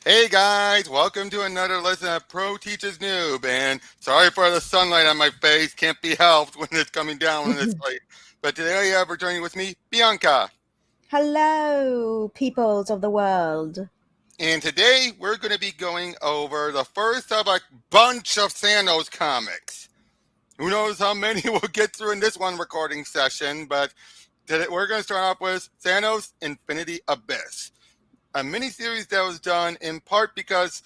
Hey guys, welcome to another lesson of Pro Teacher's Noob. And sorry for the sunlight on my face, can't be helped when it's coming down in this light. But today I have returning with me, Bianca. Hello, peoples of the world. And today we're going to be going over the first of a bunch of Thanos comics. Who knows how many we'll get through in this one recording session, but today we're going to start off with Thanos Infinity Abyss. A miniseries that was done in part because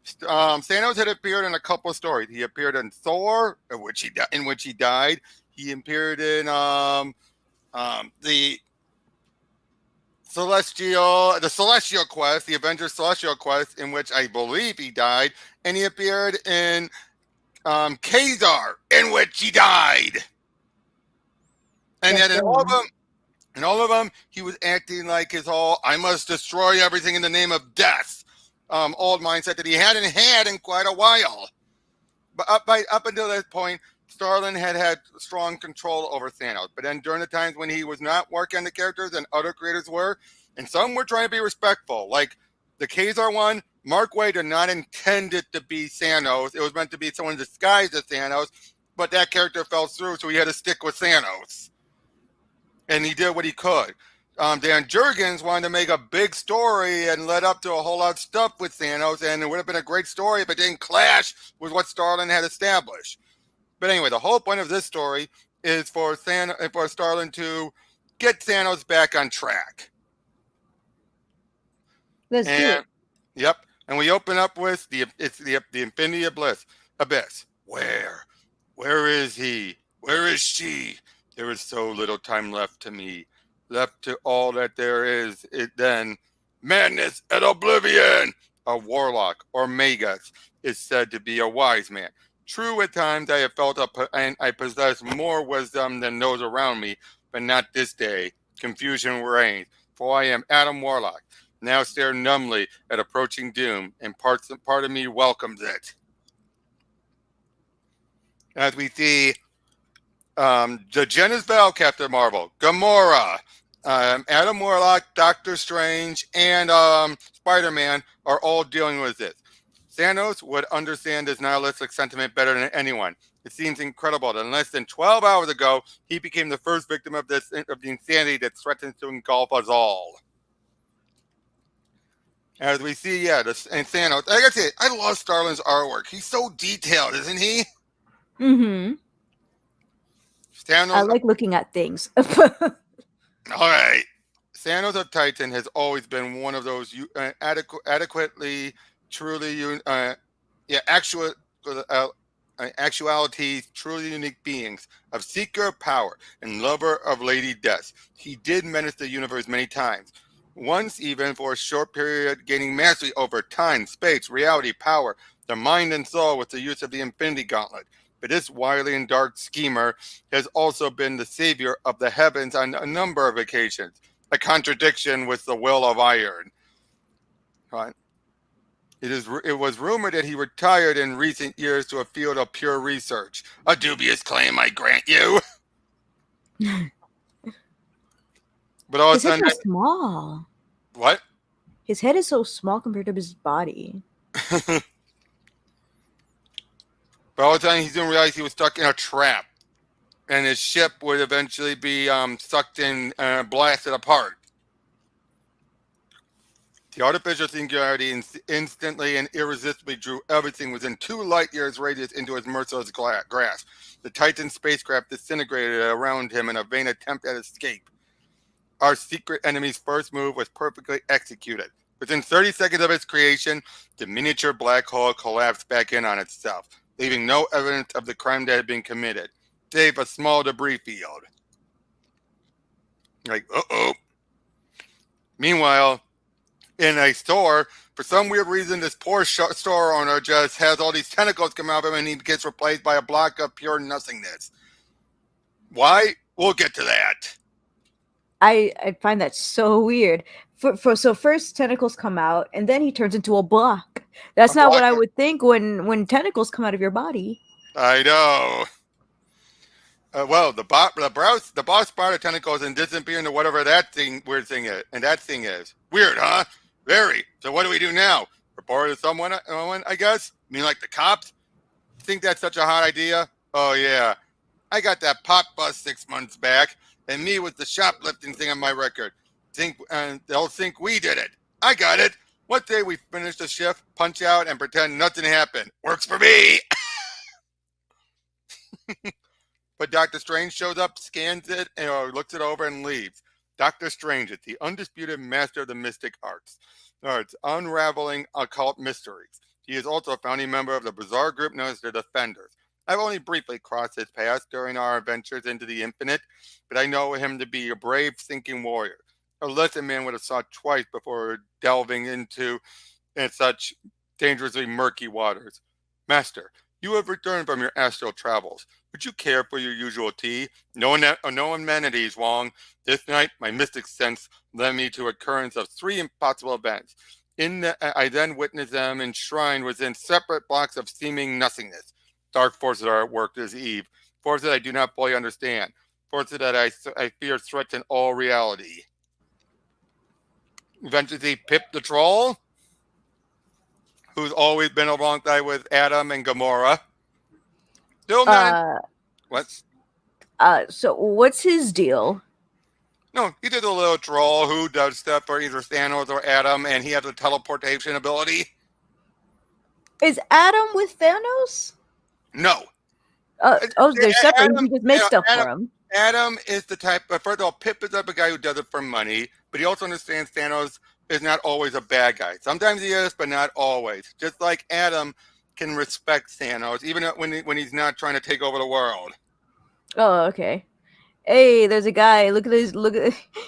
Thanos had appeared in a couple of stories. He appeared in Thor, in which he died. He appeared in the Celestial Quest, the Avengers Celestial Quest, in which I believe he died, and he appeared in Ka-Zar, in which he died. And Yes, then in all of them, he was acting like his whole "I must destroy everything in the name of death" old mindset that he hadn't had in quite a while. But up until that point, Starlin had strong control over Thanos. But then during the times when he was not working on the characters and other creators were, and some were trying to be respectful, like the Ka-Zar one, Mark Waid did not intend it to be Thanos. It was meant to be someone disguised as Thanos, but that character fell through, so he had to stick with Thanos. And he did what he could. Dan Jurgens wanted to make a big story and led up to a whole lot of stuff with Thanos, and it would have been a great story if it didn't clash with what Starlin had established. But anyway, the whole point of this story is for Starlin to get Thanos back on track. Let's do it. Yep. And we open up with the Infinity Abyss. Where is he? Where is she? There is so little time left to me. Left to all that there is, then madness and oblivion. A warlock or magus is said to be a wise man. True, at times I have felt and I possess more wisdom than those around me, but not this day. Confusion reigns, for I am Adam Warlock. Now stare numbly at approaching doom, and part of me welcomes it. As we see the Genis-Vel Captain Marvel, Gamora, Adam Warlock, Doctor Strange, and Spider-Man are all dealing with this. Thanos would understand this nihilistic sentiment better than anyone. It seems incredible that in less than 12 hours ago, he became the first victim of the insanity that threatens to engulf us all. As we see, and Thanos, I gotta say, I love Starlin's artwork. He's so detailed, isn't he? Mm-hmm. Thanos, I like looking at things. all right. Thanos of Titan has always been one of those adequately, truly, actuality, truly unique beings of seeker of power and lover of Lady Death. He did menace the universe many times. Once even for a short period, gaining mastery over time, space, reality, power, the mind and soul with the use of the Infinity Gauntlet. But this wily and dark schemer has also been the savior of the heavens on a number of occasions, a contradiction with the will of iron. Right. It was rumored that he retired in recent years to a field of pure research. A dubious claim, I grant you. But all His of a head sudden, is small. what? His head is so small compared to his body. But all the time, he didn't realize he was stuck in a trap, and his ship would eventually be sucked in and blasted apart. The artificial singularity instantly and irresistibly drew everything within 2 light years radius into his merciless grasp. The Titan spacecraft disintegrated around him in a vain attempt at escape. Our secret enemy's first move was perfectly executed. Within 30 seconds of its creation, the miniature black hole collapsed back in on itself, leaving no evidence of the crime that had been committed, save a small debris field. Like, uh-oh. Meanwhile, in a store, for some weird reason, this poor store owner just has all these tentacles come out of him and he gets replaced by a block of pure nothingness. Why? We'll get to that. I find that so weird. So first tentacles come out and then he turns into a block. That's not what I would think when tentacles come out of your body. I know. Well, the boss spotted tentacles and disappear into whatever that weird thing is. And that thing is weird, huh? Very. So what do we do now? Reported to someone, I guess. You mean like the cops? You think that's such a hot idea? Oh, yeah. I got that pot bust 6 months back, and me with the shoplifting thing on my record. They'll think we did it. I got it. One day we finish the shift, punch out, and pretend nothing happened. Works for me. But Doctor Strange shows up, scans it, and looks it over, and leaves. Doctor Strange is the undisputed master of the mystic arts, unraveling occult mysteries. He is also a founding member of the bizarre group known as the Defenders. I've only briefly crossed his path during our adventures into the infinite, but I know him to be a brave, thinking warrior. A lesson man would have sought twice before delving into such dangerously murky waters. Master, you have returned from your astral travels. Would you care for your usual tea? No amenities, Wong. This night, my mystic sense led me to occurrence of 3 impossible events. I then witnessed them enshrined within separate blocks of seeming nothingness. Dark forces are at work this eve. Forces I do not fully understand. Forces that I fear threaten all reality. Eventually, Pip the Troll, who's always been alongside with Adam and Gamora. Still not. What? So what's his deal? No, he did a little troll who does stuff for either Thanos or Adam, and he has a teleportation ability. Is Adam with Thanos? No. They're separate. Adam, he just makes stuff Adam, for him. Adam is the type, first of all, Pip is the type of guy who does it for money, but he also understands Thanos is not always a bad guy. Sometimes he is, but not always. Just like Adam can respect Thanos, even when he's not trying to take over the world. Oh, okay. Hey, there's a guy. Look at this.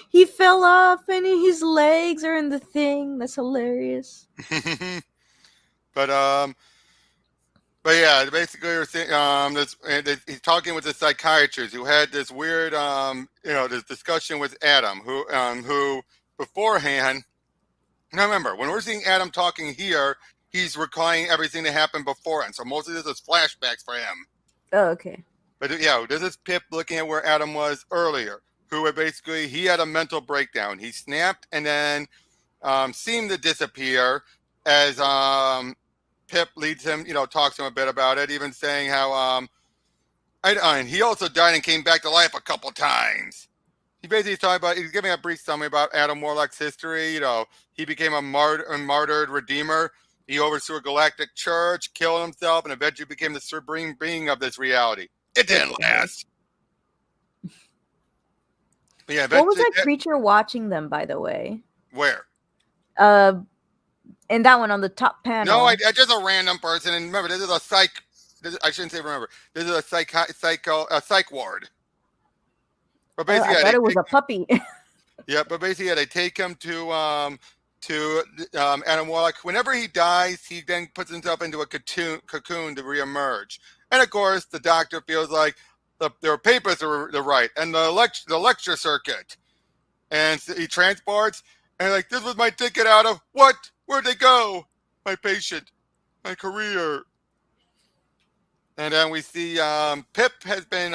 He fell off, and his legs are in the thing. That's hilarious. But yeah, basically, he's talking with the psychiatrist who had this weird, this discussion with Adam, who beforehand. Now remember, when we're seeing Adam talking here, he's recalling everything that happened beforehand. So most of this is flashbacks for him. Oh, okay. But yeah, this is Pip looking at where Adam was earlier, who basically, he had a mental breakdown. He snapped and then seemed to disappear as Pip leads him, talks to him a bit about it, even saying how and he also died and came back to life a couple times. He basically he's giving a brief summary about Adam Warlock's history. He became a martyred redeemer. He overthrew a galactic church, killed himself, and eventually became the supreme being of this reality. It didn't last. But yeah, what was that creature watching them, by the way? Where? And that one on the top panel. No, I just a random person. And remember, this is a psych. I shouldn't say remember. This is a psych ward. But basically, I thought it was a puppy. Yeah, but basically, they take him to Adam Warlock. Whenever he dies, he then puts himself into a cocoon to reemerge. And of course, the doctor feels like their papers are right, and the lecture circuit. And so he transports, and like, this was my ticket out of what? Where'd they go? My patient, my career. And then we see Pip has been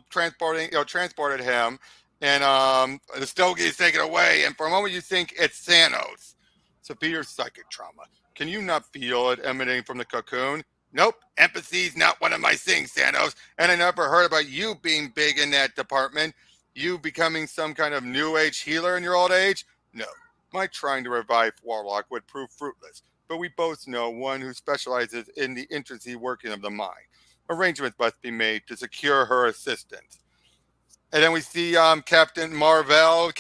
transported him, and the Stogie is taken away. And for a moment, you think it's Thanos. Severe psychic trauma. Can you not feel it emanating from the cocoon? Nope. Empathy's not one of my things, Thanos. And I never heard about you being big in that department. You becoming some kind of new age healer in your old age? No. My trying to revive Warlock would prove fruitless. But we both know one who specializes in the intricacy working of the mind. Arrangements must be made to secure her assistance. And then we see Captain Marvel,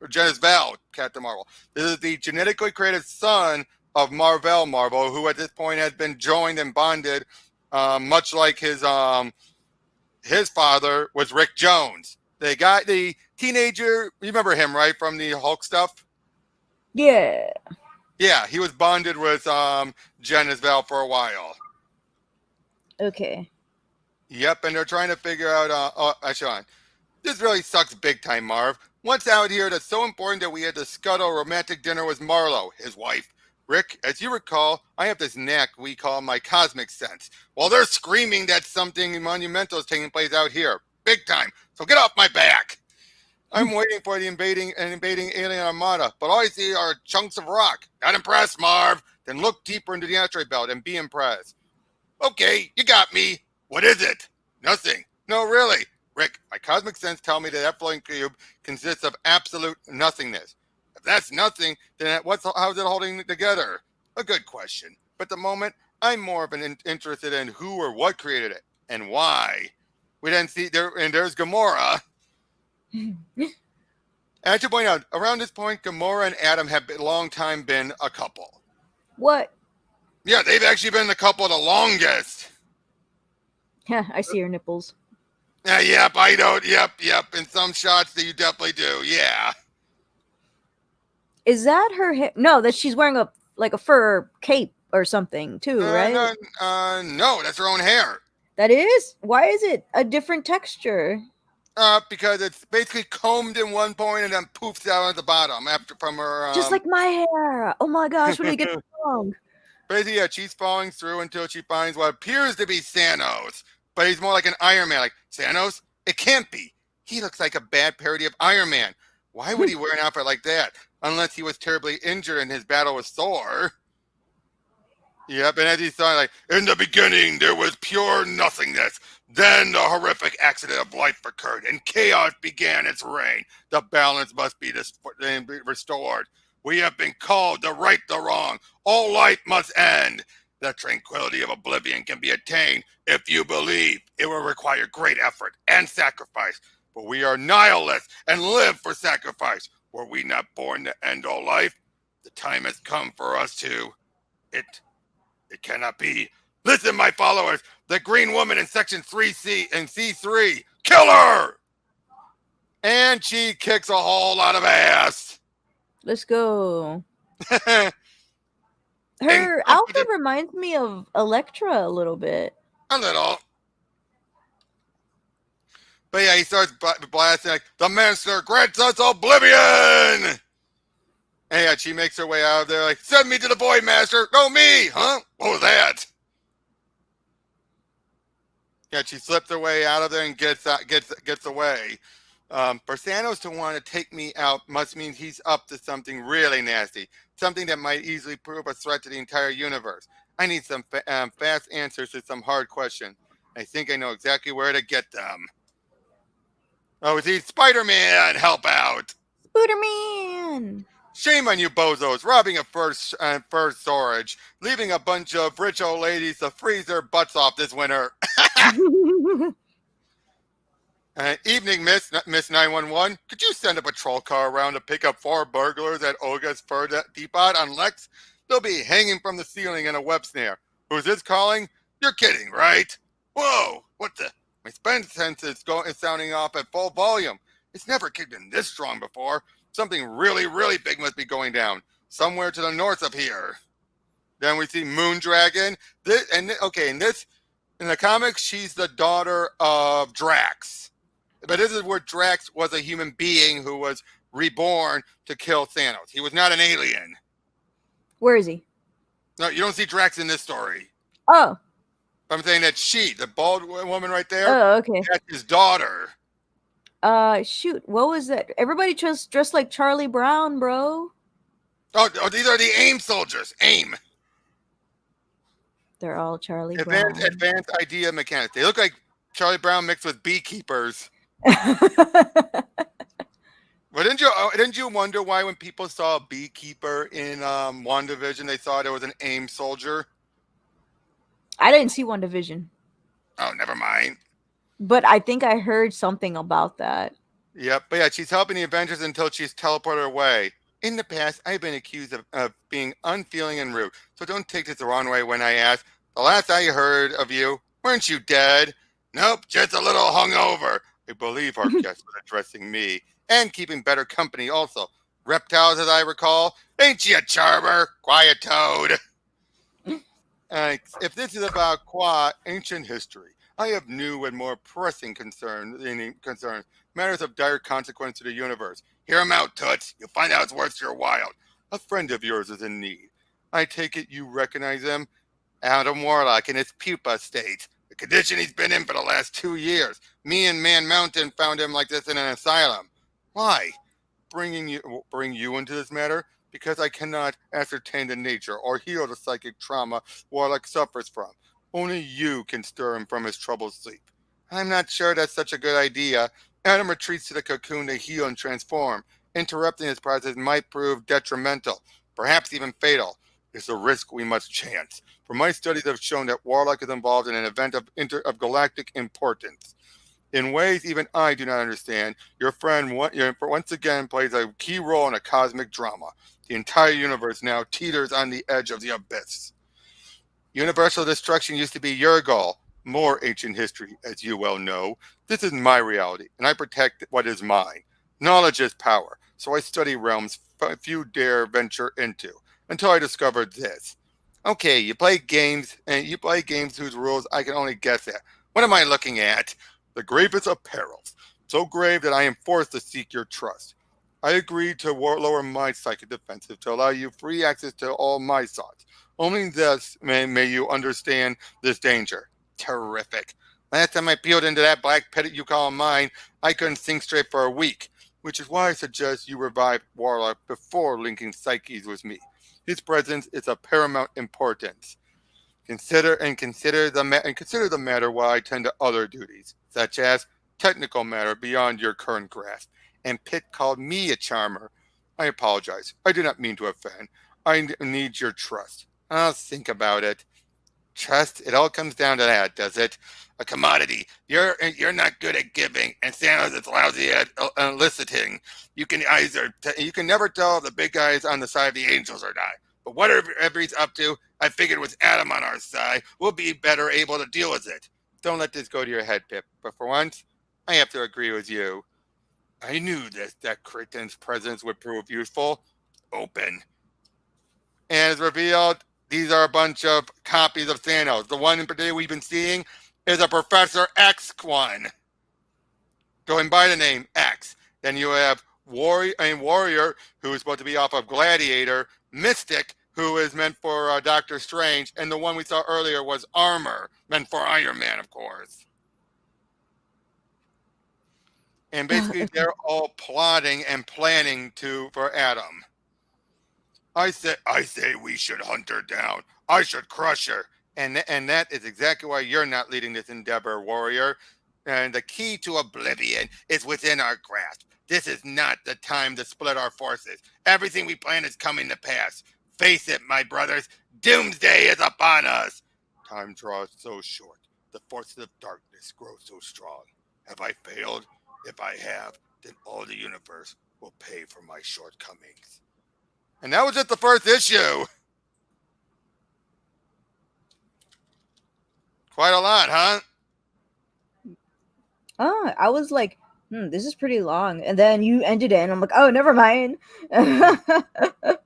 or Genis-Vel, Captain Marvel. This is the genetically created son of Marvel, who at this point has been joined and bonded, much like his father was Rick Jones. They got the teenager, you remember him, right, from the Hulk stuff? Yeah. Yeah, he was bonded with Genis-Vel for a while. Okay. Yep, and they're trying to figure out, Sean, this really sucks big time, Marv. Once out here, that's so important that we had to scuttle a romantic dinner with Marlo, his wife. Rick, as you recall, I have this knack we call my cosmic sense. While they're screaming that something monumental is taking place out here. Big time. So get off my back. I'm waiting for the invading alien armada, but all I see are chunks of rock. Not impressed, Marv. Then look deeper into the asteroid belt and be impressed. Okay, you got me. What is it? Nothing. No, really. Rick, my cosmic sense tell me that floating cube consists of absolute nothingness. If that's nothing, then how's it holding it together? A good question. But at the moment, I'm more of interested in who or what created it and why. We then see there's Gamora. And to point out, around this point, Gamora and Adam have long time been a couple. What? Yeah, they've actually been the couple the longest. Yeah, I see her nipples. Yep, I don't. Yep. In some shots that you definitely do. Yeah. Is that her hair? No, that she's wearing a fur cape or something too, right? No, that's her own hair. That is? Why is it a different texture? Because it's basically combed in one point and then poofs out at the bottom from her. Just like my hair. Oh my gosh, when we get wrong. Basically, yeah, she's falling through until she finds what appears to be Thanos, but he's more like an Iron Man. Like, Thanos? It can't be. He looks like a bad parody of Iron Man. Why would he wear an outfit like that? Unless he was terribly injured in his battle with Thor. Yep, and as he saw, like, in the beginning, there was pure nothingness. Then the horrific accident of life occurred, and chaos began its reign. The balance must be restored. We have been called to right the wrong. All life must end. The tranquility of oblivion can be attained if you believe. It will require great effort and sacrifice. But we are nihilists and live for sacrifice. Were we not born to end all life? The time has come for us to. It cannot be. Listen, my followers. The green woman in section 3C and C3. Kill her! And she kicks a whole lot of ass. Let's go. Her outfit reminds me of Elektra a little bit. A little. But yeah, he starts blasting like, the master grants us oblivion! And yeah, she makes her way out of there like, send me to the void, master! Go me! Huh? What was that? Yeah, she slips her way out of there and gets away. For Thanos to want to take me out must mean he's up to something really nasty. Something that might easily prove a threat to the entire universe. I need some fast answers to some hard questions. I think I know exactly where to get them. Oh, is he Spider-Man? Help out! Spider-Man! Shame on you bozos, robbing a fur storage, leaving a bunch of rich old ladies to freeze their butts off this winter. Evening, Miss 911. Could you send a patrol car around to pick up 4 burglars at Olga's Fur Depot on Lex? They'll be hanging from the ceiling in a web snare. Who's this calling? You're kidding, right? Whoa! What the? My spend sense is sounding off at full volume. It's never kicked in this strong before. Something really, really big must be going down. Somewhere to the north of here. Then we see Moondragon. In the comics, she's the daughter of Drax. But this is where Drax was a human being who was reborn to kill Thanos. He was not an alien. Where is he? No, you don't see Drax in this story. Oh. I'm saying that the bald woman right there, oh, okay, that's his daughter. Shoot, what was that? Everybody just dressed like Charlie Brown, bro. Oh, these are the AIM soldiers. AIM. They're all Charlie Brown. Advanced Idea Mechanics. They look like Charlie Brown mixed with beekeepers. Well, didn't you wonder why when people saw a beekeeper in WandaVision, they thought it was an AIM soldier? I didn't see WandaVision. Oh, never mind. But I think I heard something about that. Yep, but yeah, she's helping the Avengers until she's teleported away. In the past, I've been accused of being unfeeling and rude, so don't take this the wrong way when I ask. The last I heard of you, weren't you dead? Nope, just a little hungover. I believe our guest was addressing me, and keeping better company also. Reptiles, as I recall. Ain't she a charmer? Quiet toad. If this is about ancient history, I have new and more pressing concerns, matters of dire consequence to the universe. Hear him out, Toots. You'll find out it's worth your while. A friend of yours is in need. I take it you recognize him? Adam Warlock in his pupa state. The condition he's been in for the last 2 years. Me and Man Mountain found him like this in an asylum. Why? Bring you into this matter? Because I cannot ascertain the nature or heal the psychic trauma Warlock suffers from. Only you can stir him from his troubled sleep. I'm not sure that's such a good idea. Adam retreats to the cocoon to heal and transform. Interrupting his process might prove detrimental, perhaps even fatal. It's a risk we must chance. For my studies have shown that Warlock is involved in an event of galactic importance. In ways even I do not understand, your friend once again plays a key role in a cosmic drama. The entire universe now teeters on the edge of the abyss. Universal destruction used to be your goal. More ancient history, as you well know. This is my reality, and I protect what is mine. Knowledge is power, so I study realms few dare venture into, until I discovered this. Okay, you play games whose rules I can only guess at. What am I looking at? The gravest of perils, so grave that I am forced to seek your trust. I agreed to lower my psychic defensive to allow you free access to all my thoughts. Only thus may you understand this danger. Terrific. Last time I peeled into that black pit you call mine, I couldn't think straight for a week, which is why I suggest you revive Warlock before linking psyches with me. His presence is of paramount importance. Consider the matter while I tend to other duties, such as technical matter beyond your current grasp. And Pitt called me a charmer. I apologize. I did not mean to offend. I need your trust. I'll think about it. Trust? It all comes down to that, does it? A commodity. You're not good at giving, and Thanos is lousy at eliciting. You can never tell if the big guy is on the side of the angels or not. But whatever he's up to, I figured with Adam on our side, we'll be better able to deal with it. Don't let this go to your head, Pip. But for once, I have to agree with you. I knew that Critten's presence would prove useful. Open. And as revealed, these are a bunch of copies of Thanos. The one in particular we've been seeing is a Professor X one, going by the name X. Then you have Warrior, who is supposed to be off of Gladiator, Mystic, who is meant for Doctor Strange, and the one we saw earlier was Armor, meant for Iron Man, of course. And basically, they're all plotting and planning for Adam. I say we should hunt her down. I should crush her. And that is exactly why you're not leading this endeavor, Warrior. And the key to oblivion is within our grasp. This is not the time to split our forces. Everything we plan is coming to pass. Face it, my brothers, doomsday is upon us. Time draws so short. The forces of darkness grow so strong. Have I failed? If I have, then all the universe will pay for my shortcomings. And that was just the first issue. Quite a lot, huh? Oh, I was like, this is pretty long. And then you ended it, and I'm like, oh, never mind. But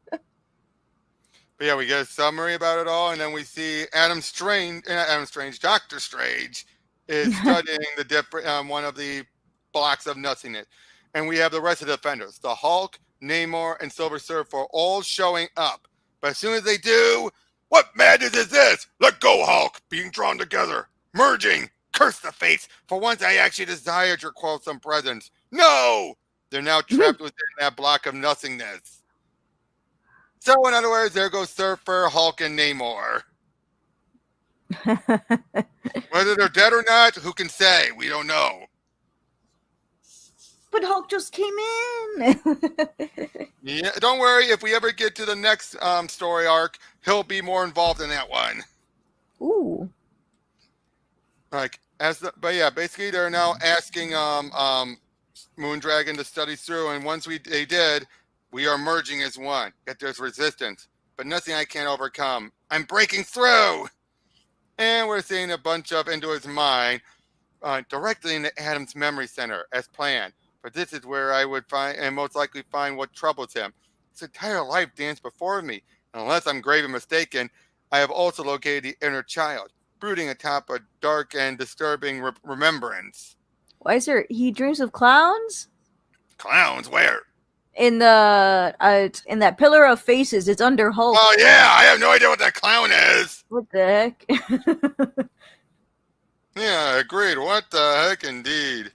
yeah, we get a summary about it all, and then we see Doctor Strange is studying the different one of the blocks of nothingness. And we have the rest of the defenders, the Hulk, Namor, and Silver Surfer all showing up. But as soon as they do, what madness is this? Let go, Hulk! Being drawn together, merging. Curse the fates! For once I actually desired your quarrelsome presence. No! They're now trapped within that block of nothingness. So, in other words, there goes Surfer, Hulk, and Namor. Whether they're dead or not, who can say? We don't know. But Hulk just came in. Yeah, don't worry. If we ever get to the next story arc, he'll be more involved in that one. Ooh. But yeah, basically they're now asking Moondragon to study through, and once they did, we are merging as one. Yet there's resistance, but nothing I can't overcome. I'm breaking through, and we're seeing a bunch of into his mind, directly into Adam's memory center as planned. But this is where I would find and most likely find what troubles him. His entire life danced before me, and unless I'm gravely mistaken, I have also located the inner child, brooding atop a dark and disturbing remembrance. Why is there? He dreams of clowns. Clowns? Where? In that pillar of faces, it's under Hulk. Oh yeah, I have no idea what that clown is. What the heck? Yeah, agreed. What the heck, indeed.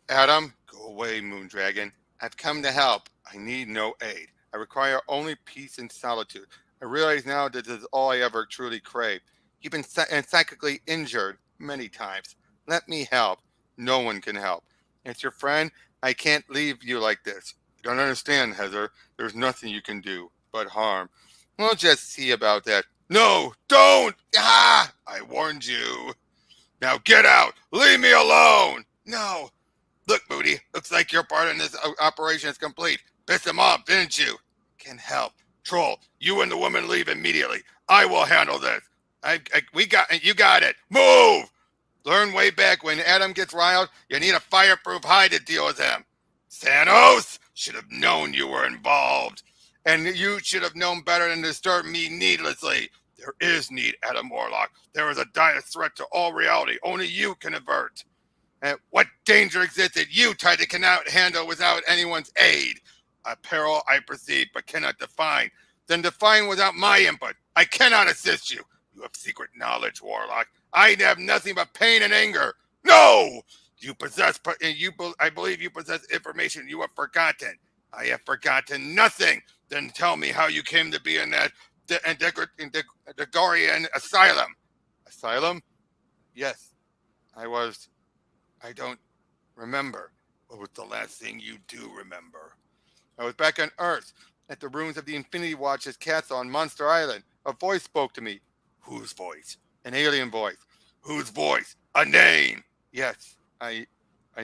Adam, go Go away, Moondragon. I've come to help. I need no aid. I require only peace and solitude. I realize now that this is all I ever truly crave. You've been psychically injured many times. Let me help. No one can help. As your friend, I can't leave you like this. You don't understand, Heather. There's nothing you can do but harm. We'll just see about that. No, don't! Ah! I warned you. Now get out! Leave me alone! No! Look, Moody, looks like your part in this operation is complete. Pissed him off, didn't you? Can help. Troll, you and the woman leave immediately. I will handle this. You got it. Move! Learn way back when Adam gets riled, you need a fireproof hide to deal with him. Thanos should have known you were involved. And you should have known better than to disturb me needlessly. There is need, Adam Warlock. There is a dire threat to all reality. Only you can avert. And what danger exists that you tried to cannot handle without anyone's aid? A peril I perceive but cannot define. Then define without my input. I cannot assist you. You have secret knowledge, Warlock. I have nothing but pain and anger. No! I believe you possess information you have forgotten. I have forgotten nothing. Then tell me how you came to be in that Degorian asylum. Asylum? Yes, I was. I don't remember. What was the last thing you do remember? I was back on Earth, at the ruins of the Infinity Watch's castle on Monster Island. A voice spoke to me. Whose voice? An alien voice. Whose voice? A name. Yes, I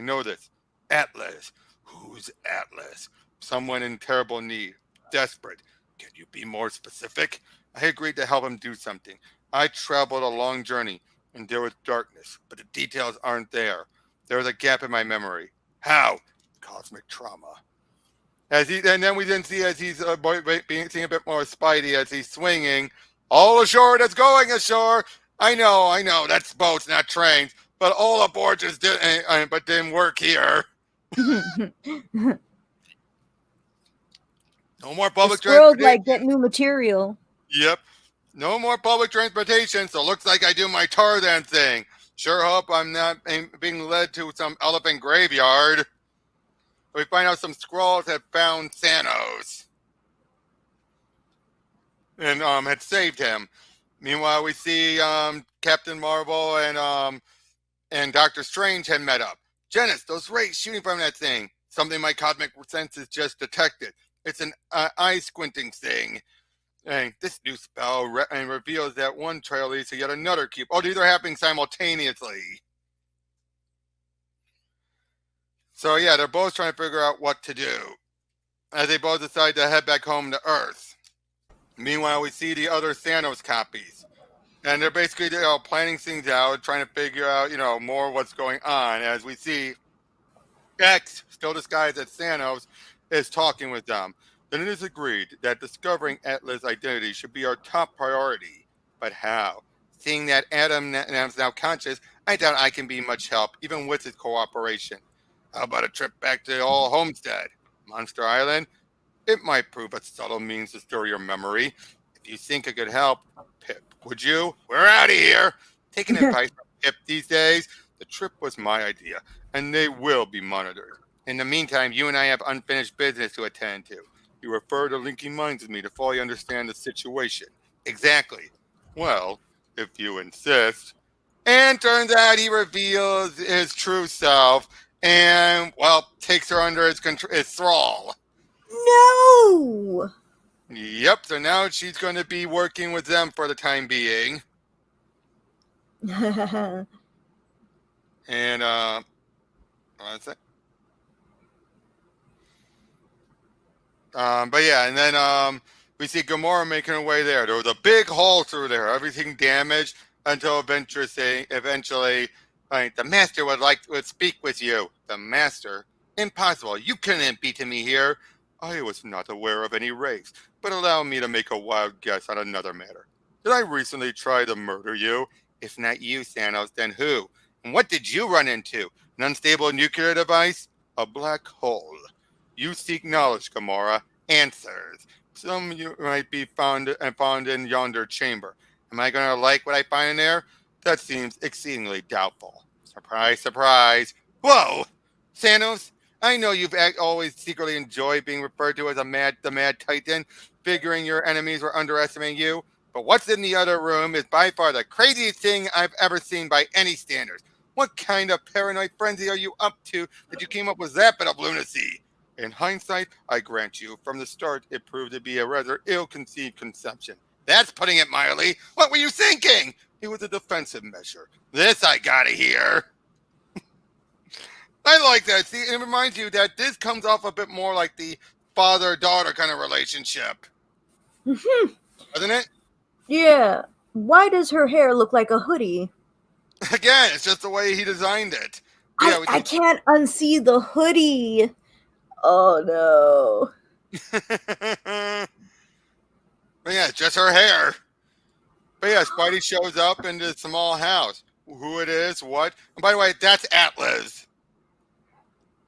know this. Atlas. Who's Atlas? Someone in terrible need. Desperate. Can you be more specific? I agreed to help him do something. I traveled a long journey, and there was darkness, but the details aren't there. There was a gap in my memory. How? Cosmic trauma. And then we then see as he's seeing a bit more Spidey as he's swinging. All ashore that's going ashore. I know. That's boats, not trains. But all aboard just didn't work here. No more public transportation. Like get new material. Yep. No more public transportation, so looks like I do my Tarzan thing. Sure hope I'm not being led to some elephant graveyard. We find out some Skrulls have found Thanos and had saved him. Meanwhile, we see Captain Marvel and Doctor Strange had met up. Genis, those rays shooting from that thing. Something my cosmic senses just detected. It's an eye squinting thing. And this new spell reveals that one trail leads to yet another cube. Oh, these are happening simultaneously. So yeah, they're both trying to figure out what to do as they both decide to head back home to Earth. Meanwhile, we see the other Thanos copies. And they're basically planning things out, trying to figure out, more what's going on. As we see X, still disguised as Thanos, is talking with them. Then it is agreed that discovering Atlas' identity should be our top priority. But how? Seeing that Adam is now conscious, I doubt I can be much help, even with his cooperation. How about a trip back to old Homestead? Monster Island? It might prove a subtle means to stir your memory. If you think it could help, Pip, would you? We're out of here. Taking advice from Pip these days, the trip was my idea, and they will be monitored. In the meantime, you and I have unfinished business to attend to. You refer to linking minds with me to fully understand the situation. Exactly. Well, if you insist. And turns out he reveals his true self and, takes her under his thrall. No! Yep, so now she's going to be working with them for the time being. And, one sec. But yeah, and then we see Gamora making her way there. There was a big hole through there, everything damaged until eventually, the Master would speak with you. The Master? Impossible. You couldn't beat me here. I was not aware of any race, but allow me to make a wild guess on another matter. Did I recently try to murder you? If not you, Thanos, then who? And what did you run into? An unstable nuclear device? A black hole. You seek knowledge, Gamora. Answers. Some you might be found in yonder chamber. Am I going to like what I find in there? That seems exceedingly doubtful. Surprise, surprise. Whoa! Thanos, I know you've always secretly enjoyed being referred to as the Mad Titan, figuring your enemies were underestimating you. But what's in the other room is by far the craziest thing I've ever seen by any standards. What kind of paranoid frenzy are you up to that you came up with that bit of lunacy? In hindsight, I grant you, from the start, it proved to be a rather ill-conceived conception. That's putting it mildly. What were you thinking? It was a defensive measure. This I gotta hear. I like that. See, it reminds you that this comes off a bit more like the father-daughter kind of relationship, doesn't it? Yeah. Why does her hair look like a hoodie? Again, it's just the way he designed it. But I, yeah, we I see. can't unsee the hoodie. Oh no. But yeah, it's just her hair. But yeah, Spidey shows up in this small house. Who it is, what? And by the way, that's Atlas.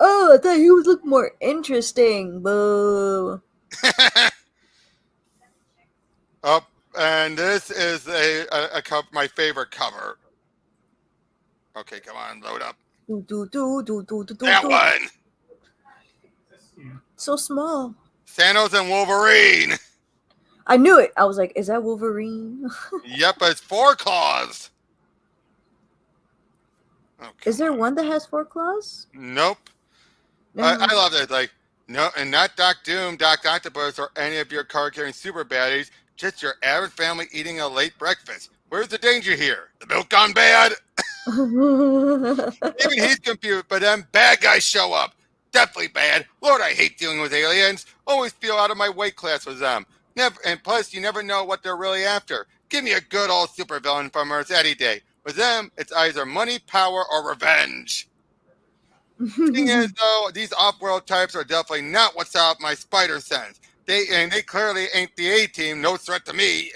Oh, I thought he would look more interesting. Boo. Up, and this is my favorite cover. Okay, come on, load up. Do, do, do, do, do, do, do, That do. one. So small. Thanos and Wolverine. I knew it. I was like, is that Wolverine? Yep, it's 4 claws. Oh, Is there on. one that has 4 claws? Nope. I love that. Like, no, and not Doc Doom, Doc Octopus, or any of your card-carrying super baddies. Just your average family eating a late breakfast. Where's the danger here? The milk gone bad? Even he's confused, but then bad guys show up. Definitely bad. Lord, I hate dealing with aliens. Always feel out of my weight class with them. Never, and plus, you never know what they're really after. Give me a good old supervillain from Earth any day. With them, it's either money, power, or revenge. Thing is, though, these off-world types are definitely not what's out my spider sense. They clearly ain't the A-team. No threat to me.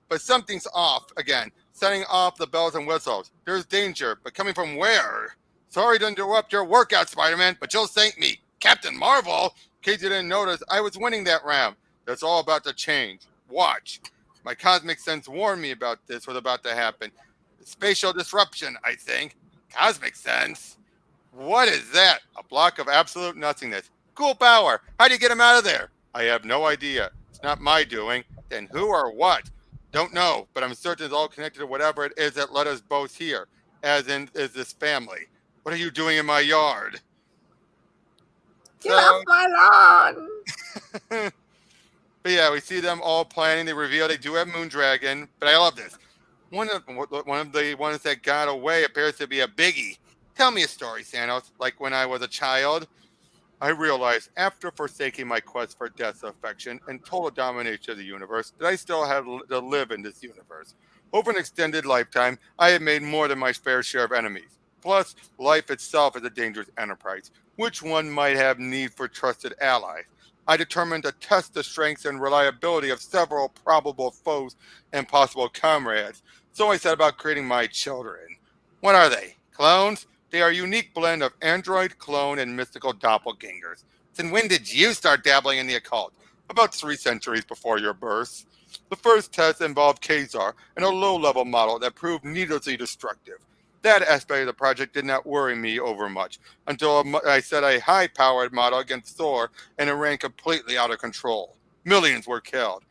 But something's off again. Setting off the bells and whistles. There's danger, but coming from where? Sorry to interrupt your workout, Spider-Man, but you'll thank me, Captain Marvel. In case you didn't notice, I was winning that round. That's all about to change. Watch. My cosmic sense warned me about this was about to happen. Spatial disruption, I think. Cosmic sense. What is that? A block of absolute nothingness. Cool power. How do you get him out of there? I have no idea. It's not my doing. Then who or what? Don't know, but I'm certain it's all connected to whatever it is that led us both here, as in is this family. What are you doing in my yard? Get off my lawn! But yeah, we see them all planning. They reveal they do have Moondragon, but I love this. One of the ones that got away appears to be a biggie. Tell me a story, Thanos. Like when I was a child, I realized after forsaking my quest for death's affection and total domination of the universe that I still had to live in this universe. Over an extended lifetime, I had made more than my fair share of enemies. Plus, life itself is a dangerous enterprise, which one might have need for trusted allies. I determined to test the strengths and reliability of several probable foes and possible comrades. So I set about creating my children. What are they? Clones? They are a unique blend of android, clone, and mystical doppelgangers. Then when did you start dabbling in the occult? About 3 centuries before your birth. The first test involved Ka-Zar and a low-level model that proved needlessly destructive. That aspect of the project did not worry me over much until I set a high-powered model against Thor and it ran completely out of control. Millions were killed.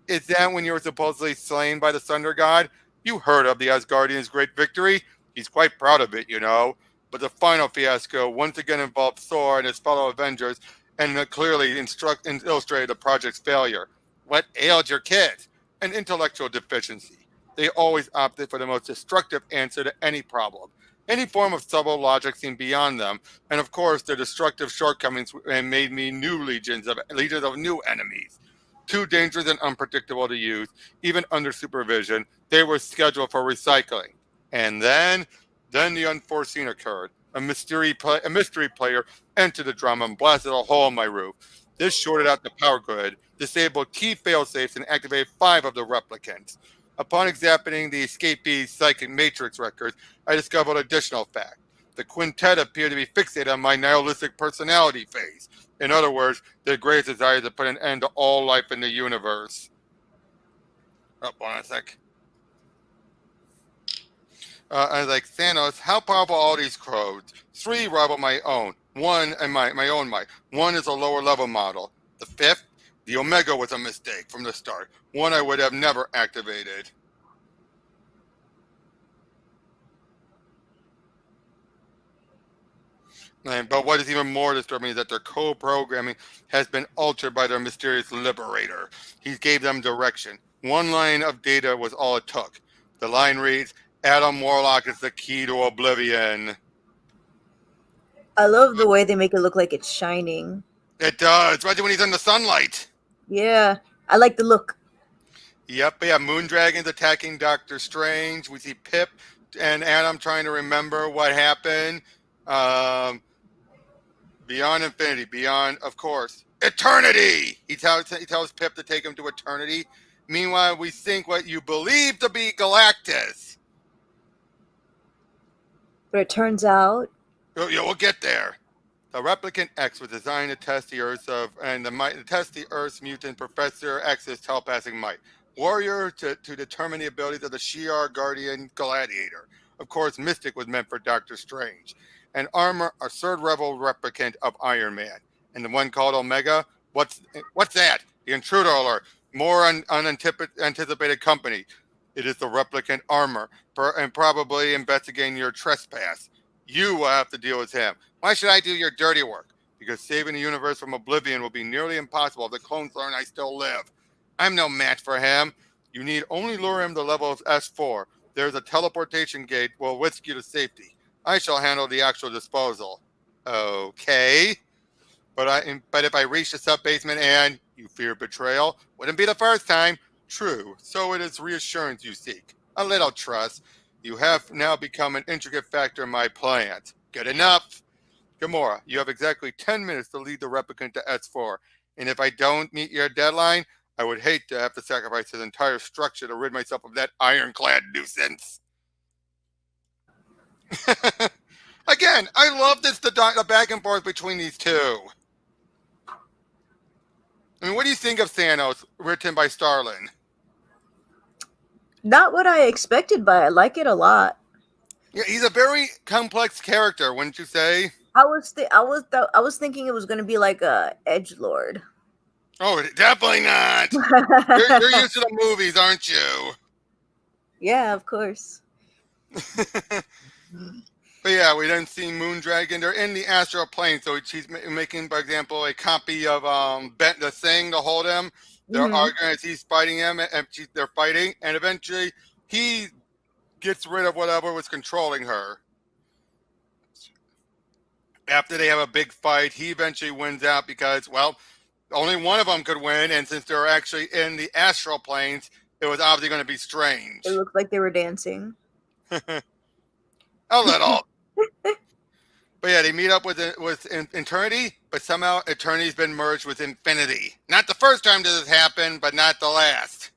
Is that when you were supposedly slain by the Thunder God? You heard of the Asgardian's great victory? He's quite proud of it, you know. But the final fiasco once again involved Thor and his fellow Avengers and clearly illustrated the project's failure. What ailed your kids? An intellectual deficiency. They always opted for the most destructive answer to any problem. Any form of subtle logic seemed beyond them, and of course, their destructive shortcomings made me new legions of new enemies. Too dangerous and unpredictable to use, even under supervision, they were scheduled for recycling. And then the unforeseen occurred. A mystery player entered the drama and blasted a hole in my roof. This shorted out the power grid, disabled key failsafes, and activated 5 of the replicants. Upon examining the escapee's psychic matrix records, I discovered additional fact. The quintet appeared to be fixated on my nihilistic personality phase. In other words, their greatest desire to put an end to all life in the universe. Hold on a sec. I was like, Thanos, how powerful are all these codes? 3 rival my own. One, and my own might. One is a lower level model. The fifth, the Omega was a mistake from the start. One I would have never activated. But what is even more disturbing is that their co-programming has been altered by their mysterious liberator. He gave them direction. One line of data was all it took. The line reads, Adam Warlock is the key to oblivion. I love the way they make it look like it's shining. It does, especially when he's in the sunlight. Yeah, I like the look. Yep, yeah, Moondragon's attacking Doctor Strange. We see Pip and Adam trying to remember what happened. Beyond infinity, beyond, of course, eternity! He tells Pip to take him to eternity. Meanwhile, we think what you believe to be Galactus. But it turns out... We'll get there. The Replicant X was designed to test the Earth's mutant Professor X's telepathing might. Warrior to determine the abilities of the Shi'ar Guardian Gladiator. Of course, Mystic was meant for Doctor Strange. And Armor, a third rebel replicant of Iron Man. And the one called Omega, what's that? The intruder alert. More unanticipated company. It is the replicant Armor, and probably investigating your trespass. You will have to deal with him. Why should I do your dirty work? Because saving the universe from oblivion will be nearly impossible if the clones learn I still live. I'm no match for him. You need only lure him to level of S4. There's a teleportation gate will whisk you to safety. I shall handle the actual disposal. Okay. But if I reach the sub-basement and you fear betrayal, wouldn't be the first time. True. So it is reassurance you seek. A little trust. You have now become an intricate factor in my plans. Good enough. Gamora, you have exactly 10 minutes to lead the replicant to S4. And if I don't meet your deadline, I would hate to have to sacrifice his entire structure to rid myself of that ironclad nuisance. Again, I love the back and forth between these two. I mean, what do you think of Thanos, written by Starlin? Not what I expected, but I like it a lot. Yeah, he's a very complex character, wouldn't you say? I was thinking it was going to be like a edgelord. Oh, definitely not. You're used to the movies, aren't you? Yeah, of course. But yeah, we then see Moondragon. They're in the astral plane, so she's making, for example, a copy of the thing to hold him. They're arguing as he's fighting him, and they're fighting, and eventually he gets rid of whatever was controlling her. After they have a big fight, he eventually wins out because, well, only one of them could win, and since they're actually in the astral planes, it was obviously going to be Strange. It looked like they were dancing. A little. But yeah, they meet up with Eternity, but somehow Eternity's been merged with Infinity. Not the first time this has happened, but not the last.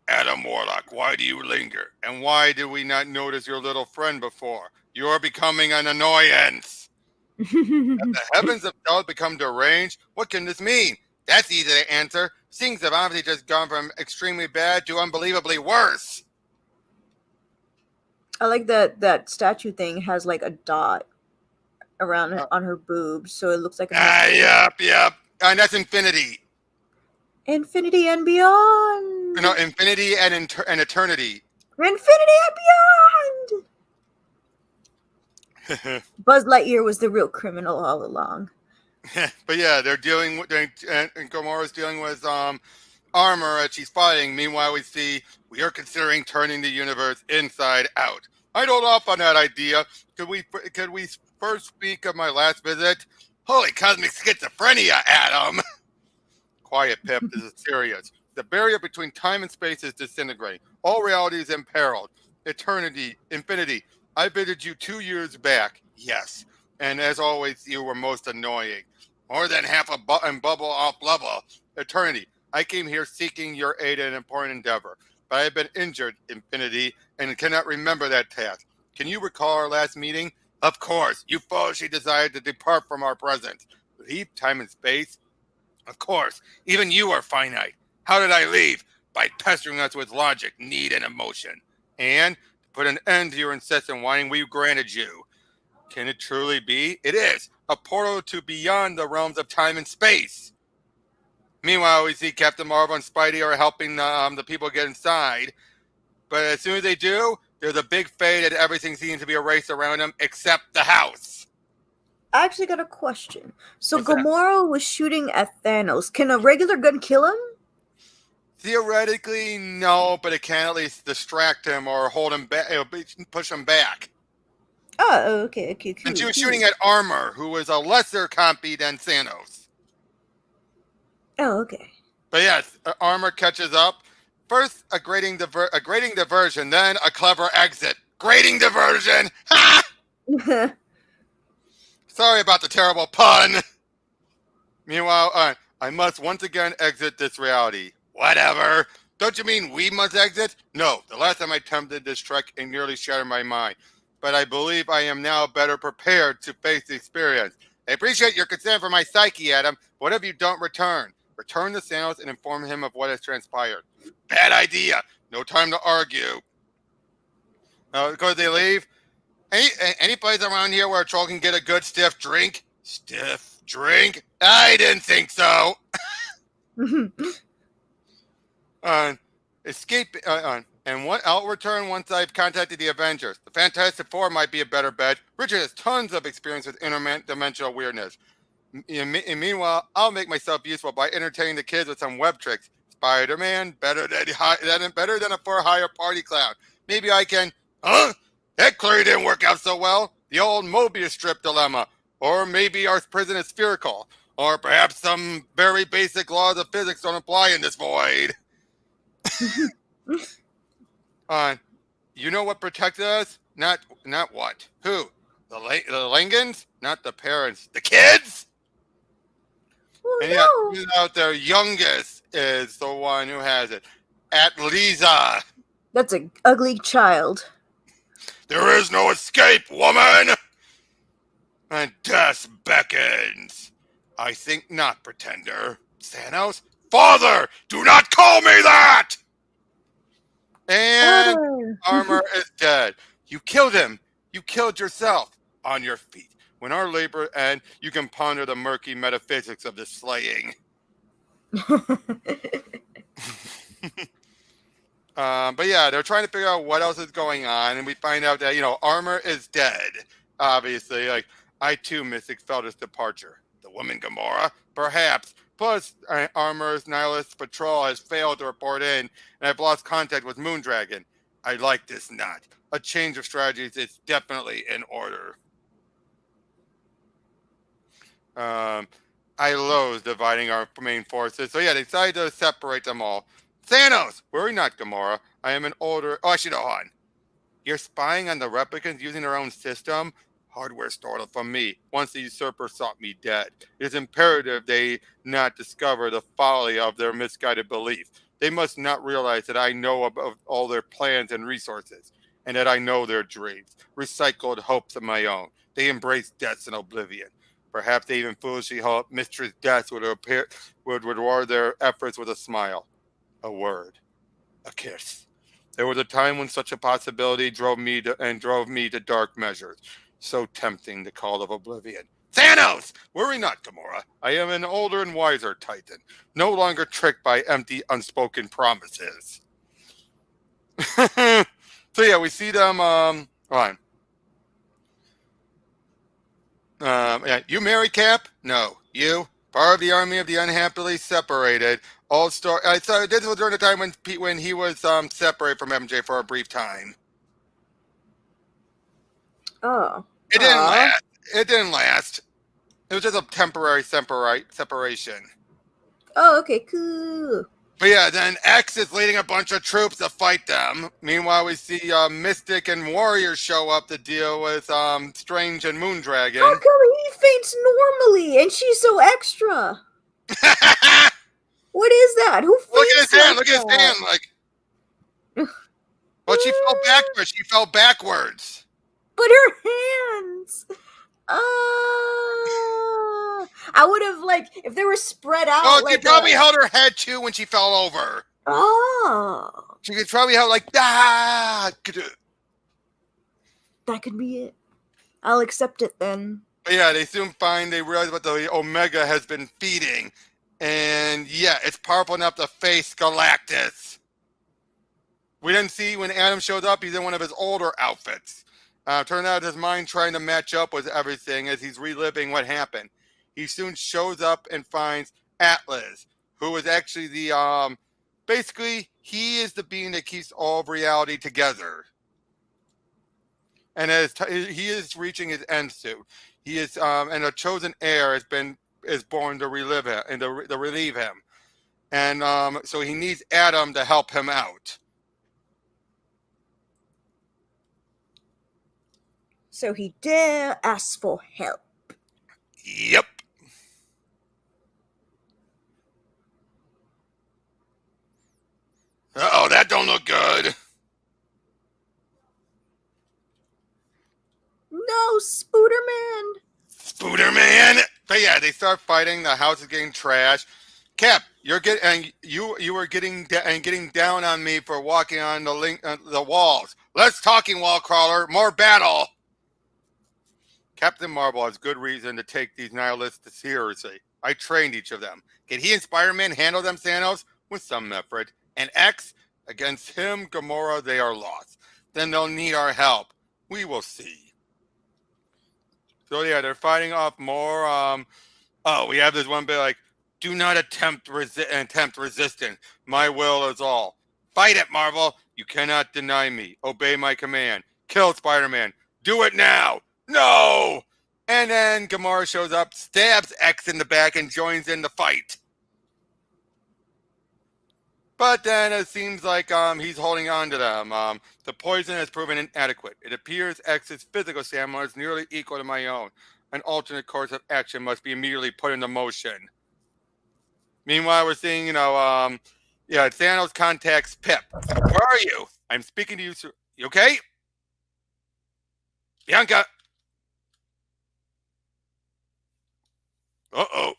Adam Warlock, why do you linger? And why did we not notice your little friend before? You're becoming an annoyance. Have the heavens themselves become deranged? What can this mean? That's easy to answer. Things have obviously just gone from extremely bad to unbelievably worse. I like that statue thing has like a dot around on her boobs, so it looks like yep. And that's Infinity. Infinity and beyond. No, Infinity and Eternity. Infinity and beyond. Buzz Lightyear was the real criminal all along. But yeah, and Gamora's dealing with Armor as she's fighting. Meanwhile, we are considering turning the universe inside out. I'd hold off on that idea. Could we first speak of my last visit? Holy cosmic schizophrenia, Adam! Quiet, Pip. This is serious. The barrier between time and space is disintegrating. All reality is imperiled. Eternity, infinity. I visited you 2 years back. Yes. And as always, you were most annoying. More than half a bubble off level. Eternity. I came here seeking your aid in an important endeavor, but I have been injured, Infinity, and cannot remember that task. Can you recall our last meeting? Of course. You foolishly decided to depart from our presence. Leave time and space? Of course. Even you are finite. How did I leave? By pestering us with logic, need, and emotion. And to put an end to your incessant whining, we granted you Can it truly be? It is a portal to beyond the realms of time and space. Meanwhile, we see Captain Marvel and Spidey are helping the people get inside. But as soon as they do, there's a big fade and everything seems to be erased around them except the house. I actually got a question. So What's that? Gamora was shooting at Thanos. Can a regular gun kill him? Theoretically, no, but it can at least distract him or hold him back, push him back. Oh, okay, cool. And she was shooting at Armor, who was a lesser compy than Thanos. Oh, okay. But yes, Armor catches up. First, a grading diversion, then a clever exit. Grading diversion! Ha! Sorry about the terrible pun. Meanwhile, I must once again exit this reality. Whatever. Don't you mean we must exit? No, the last time I attempted this trek, it nearly shattered my mind. But I believe I am now better prepared to face the experience. I appreciate your concern for my psyche, Adam. But what if you don't return? Return to Thanos and inform him of what has transpired. Bad idea. No time to argue. Because they leave. Any place around here where a troll can get a good stiff drink? Stiff drink? I didn't think so. Escape. And what? I'll return once I've contacted the Avengers. The Fantastic Four might be a better bet. Richard has tons of experience with interdimensional weirdness. And meanwhile, I'll make myself useful by entertaining the kids with some web tricks. Spider-Man, better than a for-hire party clown. Maybe I can. Huh? That clearly didn't work out so well. The old Mobius strip dilemma. Or maybe our prison is spherical. Or perhaps some very basic laws of physics don't apply in this void. You know what protected us? Not what? Who? The Langans? Not the parents. The kids? Well, And yeah, out their youngest is the one who has it. At Lisa. That's an ugly child. There is no escape, woman! And death beckons. I think not, pretender. Thanos? Father! Do not call me that! And Armor is dead. You killed him. You killed yourself. On your feet. When our labor ends, you can ponder the murky metaphysics of this slaying. But yeah, they're trying to figure out what else is going on, and we find out that, Armor is dead. Obviously, I too felt his departure. The woman Gamora? Perhaps. Plus, Armor's nihilist patrol has failed to report in, and I've lost contact with Moondragon. I like this knot. A change of strategies is definitely in order. I loathe dividing our main forces. So yeah, they decided to separate them all. Thanos! Worry not, Gamora. I am an older... Oh, actually, no, hold on. You're spying on the replicants using their own system? Hardware stolen from me. Once the usurper sought me dead. It is imperative they not discover the folly of their misguided belief. They must not realize that I know about all their plans and resources, and that I know their dreams, recycled hopes of my own. They embrace deaths in oblivion. Perhaps they even foolishly hope Mistress Death would reward their efforts with a smile, a word, a kiss. There was a time when such a possibility drove me to dark measures, so tempting the call of oblivion. Thanos! Worry not, Gamora. I am an older and wiser Titan, no longer tricked by empty, unspoken promises. So yeah, we see them. Fine. Yeah, you married Cap? No. You? Part of the army of the unhappily separated. Old story. So this was during the time when he was separated from MJ for a brief time. Oh. It didn't last. It didn't last. It was just a temporary separation. Oh, okay, cool. But yeah, then X is leading a bunch of troops to fight them. Meanwhile, we see Mystic and Warrior show up to deal with Strange and Moondragon. How come he faints normally and she's so extra? What is that? Who faints? Look at his hand. Look at his hand. Well, she fell backwards. She fell backwards. But her hands. I would have, if they were spread out. Oh, she probably held her head too when she fell over. Oh. She could probably have That could be it. I'll accept it then. But yeah, they soon they realize what the Omega has been feeding. And yeah, it's powerful enough to face Galactus. We didn't see when Adam showed up, he's in one of his older outfits. Turned out his mind trying to match up with everything as he's reliving what happened. He soon shows up and finds Atlas, who is actually basically, he is the being that keeps all of reality together. And as he is reaching his end soon, he is, and a chosen heir is born to relive him and to relieve him. And so he needs Adam to help him out. So he dare ask for help. Yep. Uh-oh, that don't look good. No, Spooderman! Spooderman! But yeah, they start fighting. The house is getting trashed. Cap, you're getting and you were getting getting down on me for walking on the walls. Less talking, wall crawler. More battle. Captain Marvel has good reason to take these nihilists seriously. I trained each of them. Can he and Spider-Man handle them, Thanos? With some effort. And X, against him, Gamora, they are lost. Then they'll need our help. We will see. So yeah, they're fighting off more. We have this one bit like, do not attempt resistance. My will is all. Fight it, Marvel. You cannot deny me. Obey my command. Kill Spider-Man. Do it now. No! And then Gamora shows up, stabs X in the back, and joins in the fight. But then it seems like he's holding on to them. The poison has proven inadequate. It appears X's physical stamina is nearly equal to my own. An alternate course of action must be immediately put into motion. Meanwhile, we're seeing, Thanos contacts Pip. Where are you? I'm speaking to you, sir. You okay? Bianca. Uh-oh.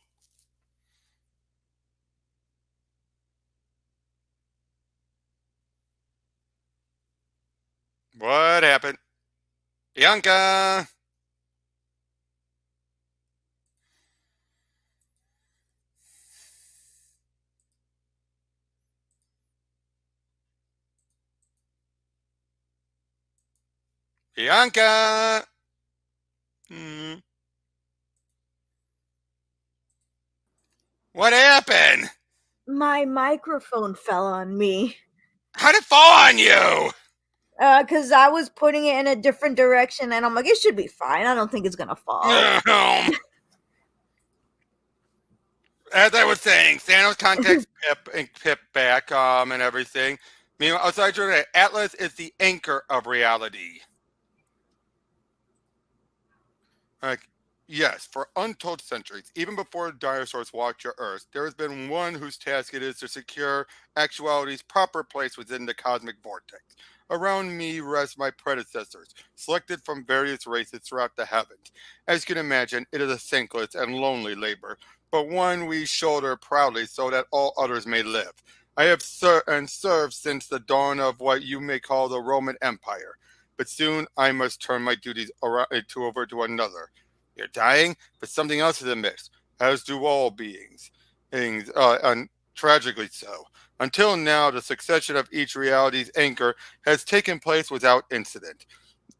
What happened? Bianca. Bianca. What happened? My microphone fell on me. How'd it fall on you? Because I was putting it in a different direction, and I'm like, it should be fine. I don't think it's gonna fall. As I was saying, Thanos contacts Pip back, and everything. Meanwhile, outside Jordan, Atlas is the anchor of reality. Like, yes, for untold centuries, even before dinosaurs walked your Earth, there has been one whose task it is to secure actuality's proper place within the cosmic vortex. Around me rest my predecessors, selected from various races throughout the heavens. As you can imagine, it is a thankless and lonely labor, but one we shoulder proudly so that all others may live. I have served since the dawn of what you may call the Roman Empire, but soon I must turn my duties over to another. You're dying, but something else is amiss, as do all beings, and tragically so. Until now, the succession of each reality's anchor has taken place without incident.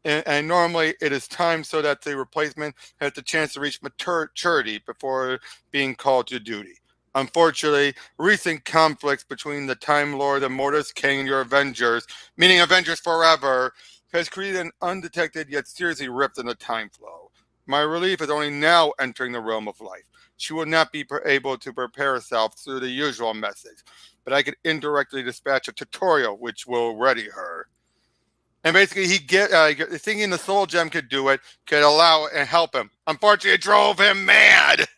And normally it is time so that the replacement has the chance to reach maturity before being called to duty. Unfortunately, recent conflicts between the Time Lord and Mortis King and your Avengers, meaning Avengers Forever, has created an undetected yet seriously rift in the time flow. My relief is only now entering the realm of life. She will not be able to prepare herself through the usual methods, but I could indirectly dispatch a tutorial which will ready her. And basically, thinking the soul gem could do it, could allow and help him. Unfortunately, it drove him mad.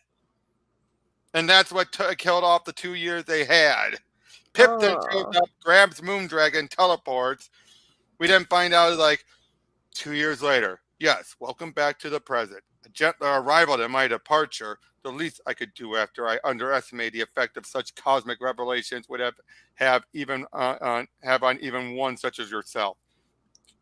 And that's what killed off the 2 years they had. Pip then shows up, grabs Moondragon, teleports. We then find out, 2 years later. Yes, welcome back to the present. A gentler arrival than my departure. The least I could do after I underestimated the effect of such cosmic revelations would have on even one such as yourself.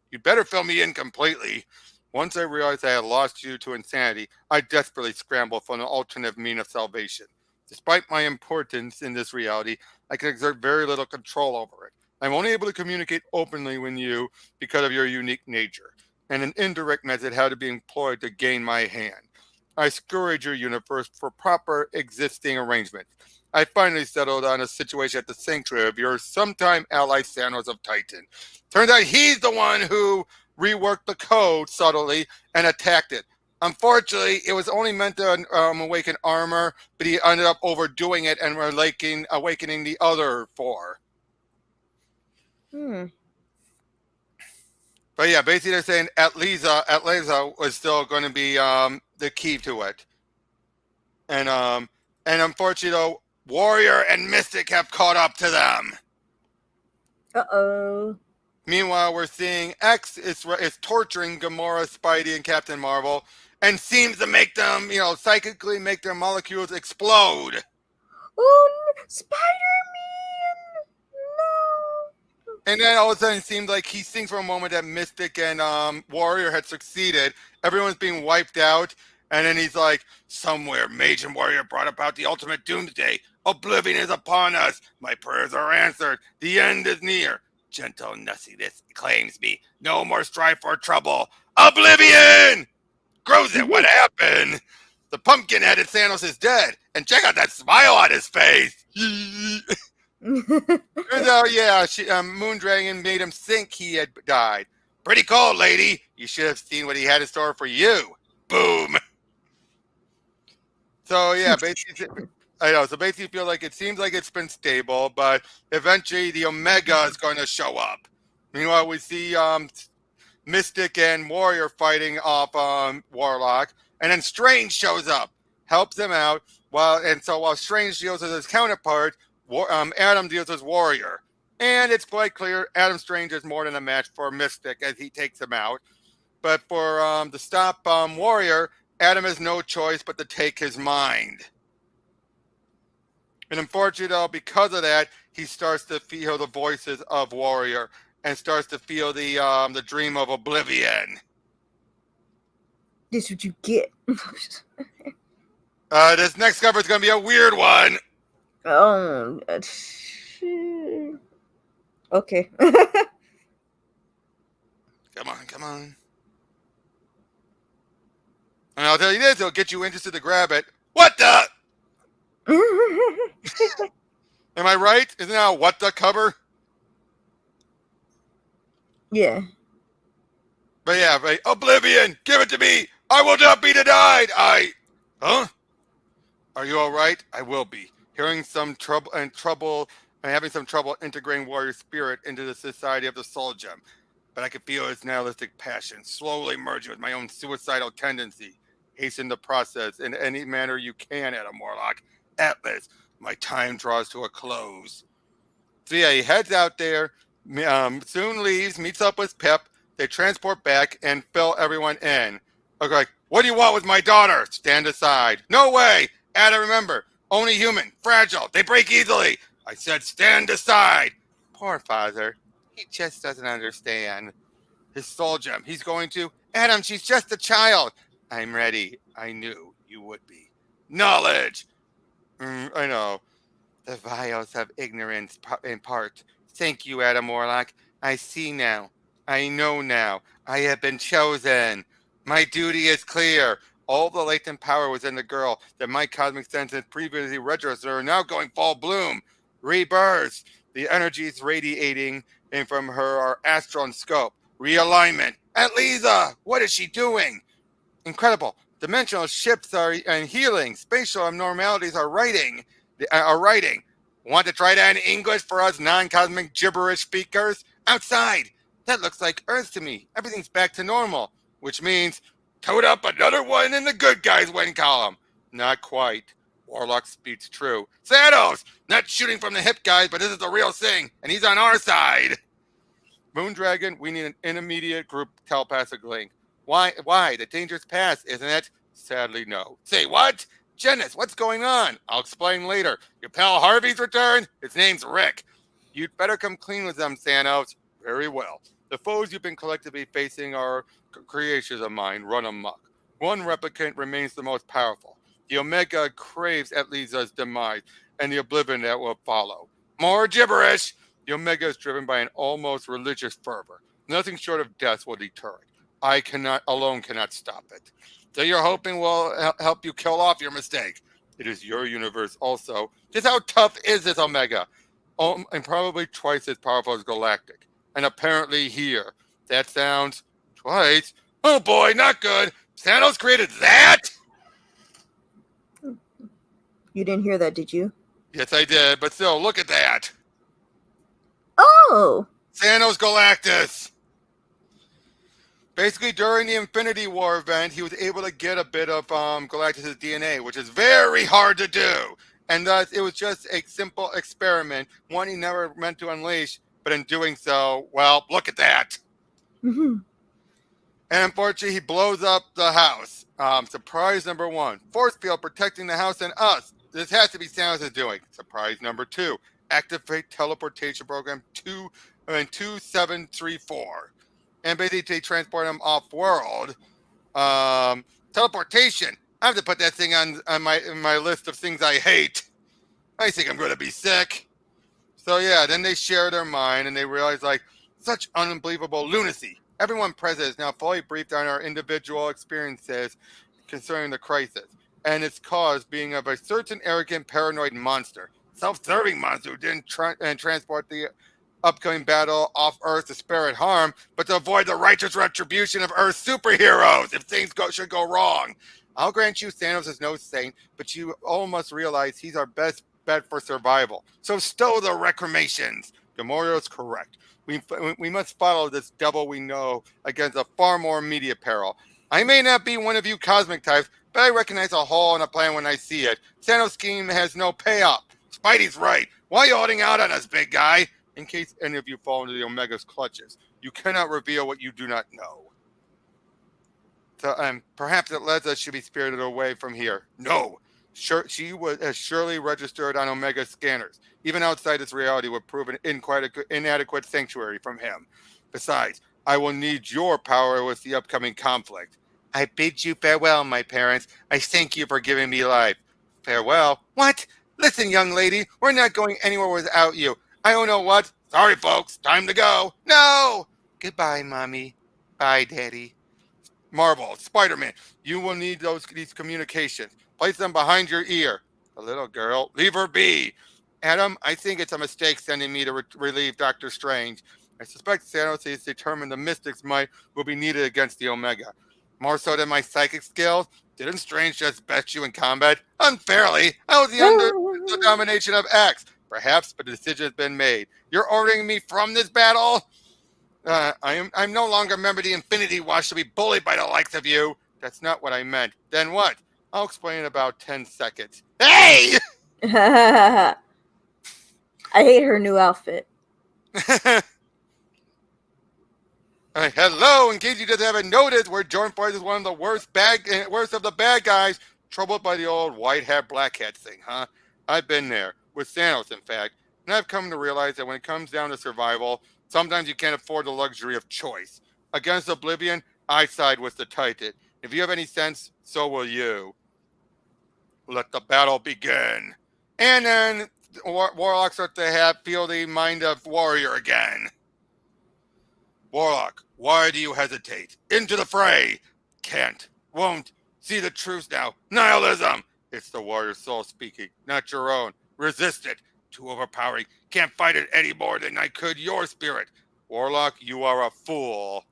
You'd better fill me in completely. Once I realized I had lost you to insanity, I desperately scrambled for an alternative mean of salvation. Despite my importance in this reality, I can exert very little control over it. I'm only able to communicate openly with you because of your unique nature, and an indirect method had to be employed to gain my hand. I scoured your universe for proper existing arrangements. I finally settled on a situation at the sanctuary of your sometime ally Thanos of Titan. Turns out he's the one who reworked the code subtly and attacked it. Unfortunately, it was only meant to awaken armor, but he ended up overdoing it and awakening the other four. But yeah, basically they're saying Atleza was still going to be the key to it, and unfortunately though, Warrior and Mystic have caught up to them. Uh-oh. Meanwhile, we're seeing X is torturing Gamora, Spidey, and Captain Marvel, and seems to make them, psychically make their molecules explode. Oh, Spider-Man! No. And then all of a sudden, it seems like he thinks for a moment that Mystic and Warrior had succeeded. Everyone's being wiped out, and then he's like, "Somewhere, Mage and Warrior brought about the ultimate doomsday. Oblivion is upon us. My prayers are answered. The end is near. Gentle nussiness claims me. No more strife or trouble. Oblivion! Grows it, what happened? The pumpkin-headed Thanos is dead. And check out that smile on his face. Turns out, yeah, Moondragon made him think he had died. Pretty cold, lady. You should have seen what he had in store for you. Boom. So, yeah, basically... I know. So basically, feel like it seems like it's been stable, but eventually the Omega is going to show up. Meanwhile, we see Mystic and Warrior fighting off Warlock, and then Strange shows up, helps them out. While Strange deals with his counterpart, Adam deals with Warrior, and it's quite clear Adam Strange is more than a match for Mystic as he takes him out. But for to stop Warrior, Adam has no choice but to take his mind. And unfortunately, because of that, he starts to feel the voices of Warrior and starts to feel the dream of oblivion. This is what you get. This next cover is going to be a weird one. Oh, okay. Come on. And I'll tell you this, it'll get you interested to grab it. What the? Am I right? Isn't that a what the cover? Yeah. But yeah, right. Oblivion, give it to me. I will not be denied. Huh? Are you all right? I will be. Having some trouble integrating Warrior spirit into the society of the Soul Gem. But I can feel his nihilistic passion slowly merging with my own suicidal tendency. Hasten the process in any manner you can, Adam Warlock. Atlas, my time draws to a close. So yeah, he heads out there, soon leaves, meets up with Pip. They transport back and fill everyone in. Okay, what do you want with my daughter? Stand aside. No way! Adam, remember, only human, fragile, they break easily. I said stand aside. Poor father. He just doesn't understand. His soul gem, he's going to... Adam, she's just a child. I'm ready. I knew you would be. Knowledge! I know. The vials of ignorance in part. Thank you, Adam Warlock. I see now. I know now. I have been chosen. My duty is clear. All the latent power was in the girl that my cosmic senses previously registered are now going full bloom. Rebirth. The energies radiating in from her are astral in scope. Realignment. Atleza, what is she doing? Incredible. Dimensional shifts and healing. Spatial abnormalities are writing. Want to try that in English for us non-cosmic gibberish speakers? Outside. That looks like Earth to me. Everything's back to normal. Which means, toad up another one in the good guys win column. Not quite. Warlock speaks true. Thanos! Not shooting from the hip, guys, but this is the real thing. And he's on our side. Moondragon, we need an intermediate group telepathic link. Why? The danger's past, isn't it? Sadly, no. Say what? Genis, what's going on? I'll explain later. Your pal Harvey's returned? His name's Rick. You'd better come clean with them, Thanos. Very well. The foes you've been collectively facing are creations of mine, run amok. One replicant remains the most powerful. The Omega craves at Lisa's demise and the oblivion that will follow. More gibberish! The Omega is driven by an almost religious fervor. Nothing short of death will deter it. I cannot stop it. So you're hoping will help you kill off your mistake. It is your universe also. Just how tough is this Omega? And probably twice as powerful as Galactic. And apparently here. That sounds twice. Oh boy, not good. Thanos created that? You didn't hear that, did you? Yes, I did, but still, look at that. Oh! Thanos Galactus. Basically, during the Infinity War event, he was able to get a bit of Galactus' DNA, which is very hard to do. And thus, it was just a simple experiment, one he never meant to unleash, but in doing so, well, look at that. Mm-hmm. And unfortunately, he blows up the house. Surprise number one, force field protecting the house and us. This has to be Thanos' doing. Surprise number two, activate teleportation program 2734. And basically transport him off world. Teleportation. I have to put that thing on my list of things I hate. I think I'm going to be sick. So yeah, then they share their mind and they realize like such unbelievable lunacy. Everyone present is now fully briefed on our individual experiences concerning the crisis and its cause being of a certain arrogant, paranoid monster, self-serving monster who didn't transport the upcoming battle off Earth to spare it harm, but to avoid the righteous retribution of Earth's superheroes if things should go wrong. I'll grant you Thanos is no saint, but you all must realize he's our best bet for survival. So stow the recriminations. Gamorreau is correct. We must follow this devil we know against a far more immediate peril. I may not be one of you cosmic types, but I recognize a hole in a plan when I see it. Thanos' scheme has no payoff. Spidey's right. Why are you holding out on us, big guy? In case any of you fall into the Omega's clutches, you cannot reveal what you do not know. So, perhaps Leza should be spirited away from here. No. She has surely registered on Omega scanners. Even outside this reality would prove an inadequate sanctuary from him. Besides, I will need your power with the upcoming conflict. I bid you farewell, my parents. I thank you for giving me life. Farewell? What? Listen, young lady, we're not going anywhere without you. I don't know what. Sorry, folks. Time to go. No! Goodbye, Mommy. Bye, Daddy. Marvel, Spider-Man, you will need these communications. Place them behind your ear. The little girl, leave her be. Adam, I think it's a mistake sending me to relieve Doctor Strange. I suspect Thanos is determined the Mystic's might will be needed against the Omega. More so than my psychic skills? Didn't Strange just bet you in combat? Unfairly. I was under the domination of X. Perhaps, but the decision has been made. You're ordering me from this battle? I'm no longer a member of the Infinity Watch to be bullied by the likes of you. That's not what I meant. Then what? I'll explain in about 10 seconds. Hey! I hate her new outfit. Hello, in case you just haven't noticed, we're joined by one of the worst of the bad guys, troubled by the old white hat, black hat thing, huh? I've been there, with Thanos, in fact, and I've come to realize that when it comes down to survival, sometimes you can't afford the luxury of choice. Against Oblivion, I side with the Titan. If you have any sense, so will you. Let the battle begin. And then Warlock starts to feel the mind of warrior again. Warlock, why do you hesitate? Into the fray! Can't, won't, see the truth now. Nihilism! It's the warrior soul speaking, not your own. Resist it. Too overpowering. Can't fight it any more than I could your spirit. Warlock, you are a fool.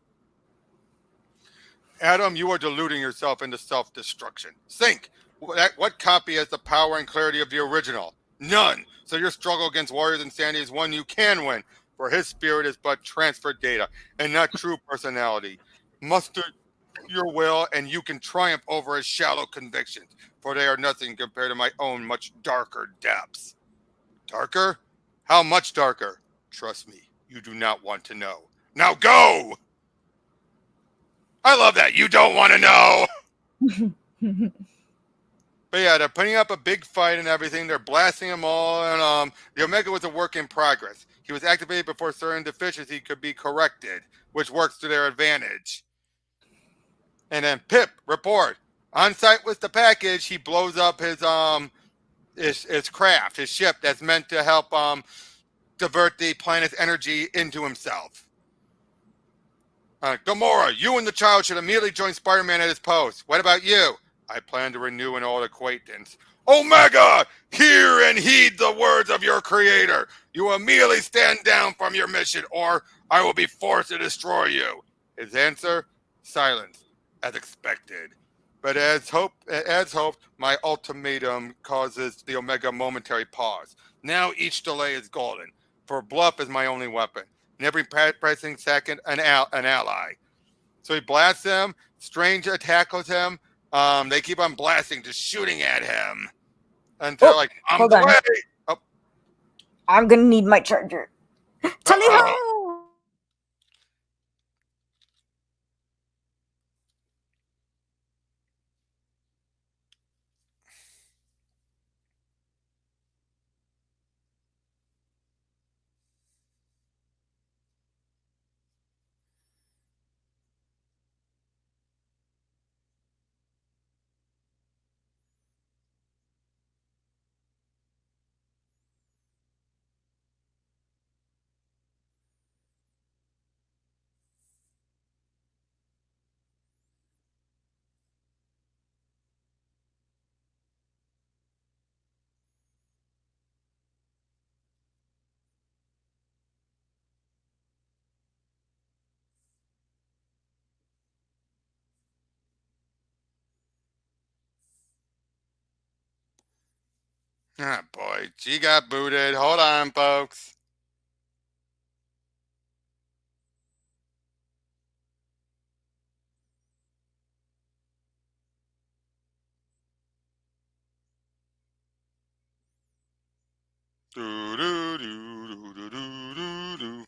Adam, you are deluding yourself into self-destruction. Think. What copy has the power and clarity of the original? None. So your struggle against Warrior's insanity is one you can win, for his spirit is but transferred data and not true personality. Muster your will and you can triumph over his shallow convictions, for they are nothing compared to my own much darker depths. Darker? How much darker? Trust me, you do not want to know. Now go! I love that. You don't want to know. But yeah, they're putting up a big fight and everything. They're blasting them all, and the Omega was a work in progress. He was activated before certain deficiency could be corrected, which works to their advantage. And then Pip report on site with the package. He blows up his craft, his ship that's meant to help divert the planet's energy into himself. Gamora, you and the child should immediately join Spider-Man at his post. What about you? I plan to renew an old acquaintance. Omega, hear and heed the words of your creator. You immediately stand down from your mission, or I will be forced to destroy you. His answer? Silence, as expected. But as hoped, my ultimatum causes the Omega momentary pause. Now each delay is golden, for bluff is my only weapon. And every pressing second, an ally. So he blasts him. Strange tackles him. They keep on blasting, just shooting at him until I'm hold on. away. Oh. I'm gonna need my charger. Tally ho! Ah, boy, she got booted. Hold on, folks. Do do do do do do do.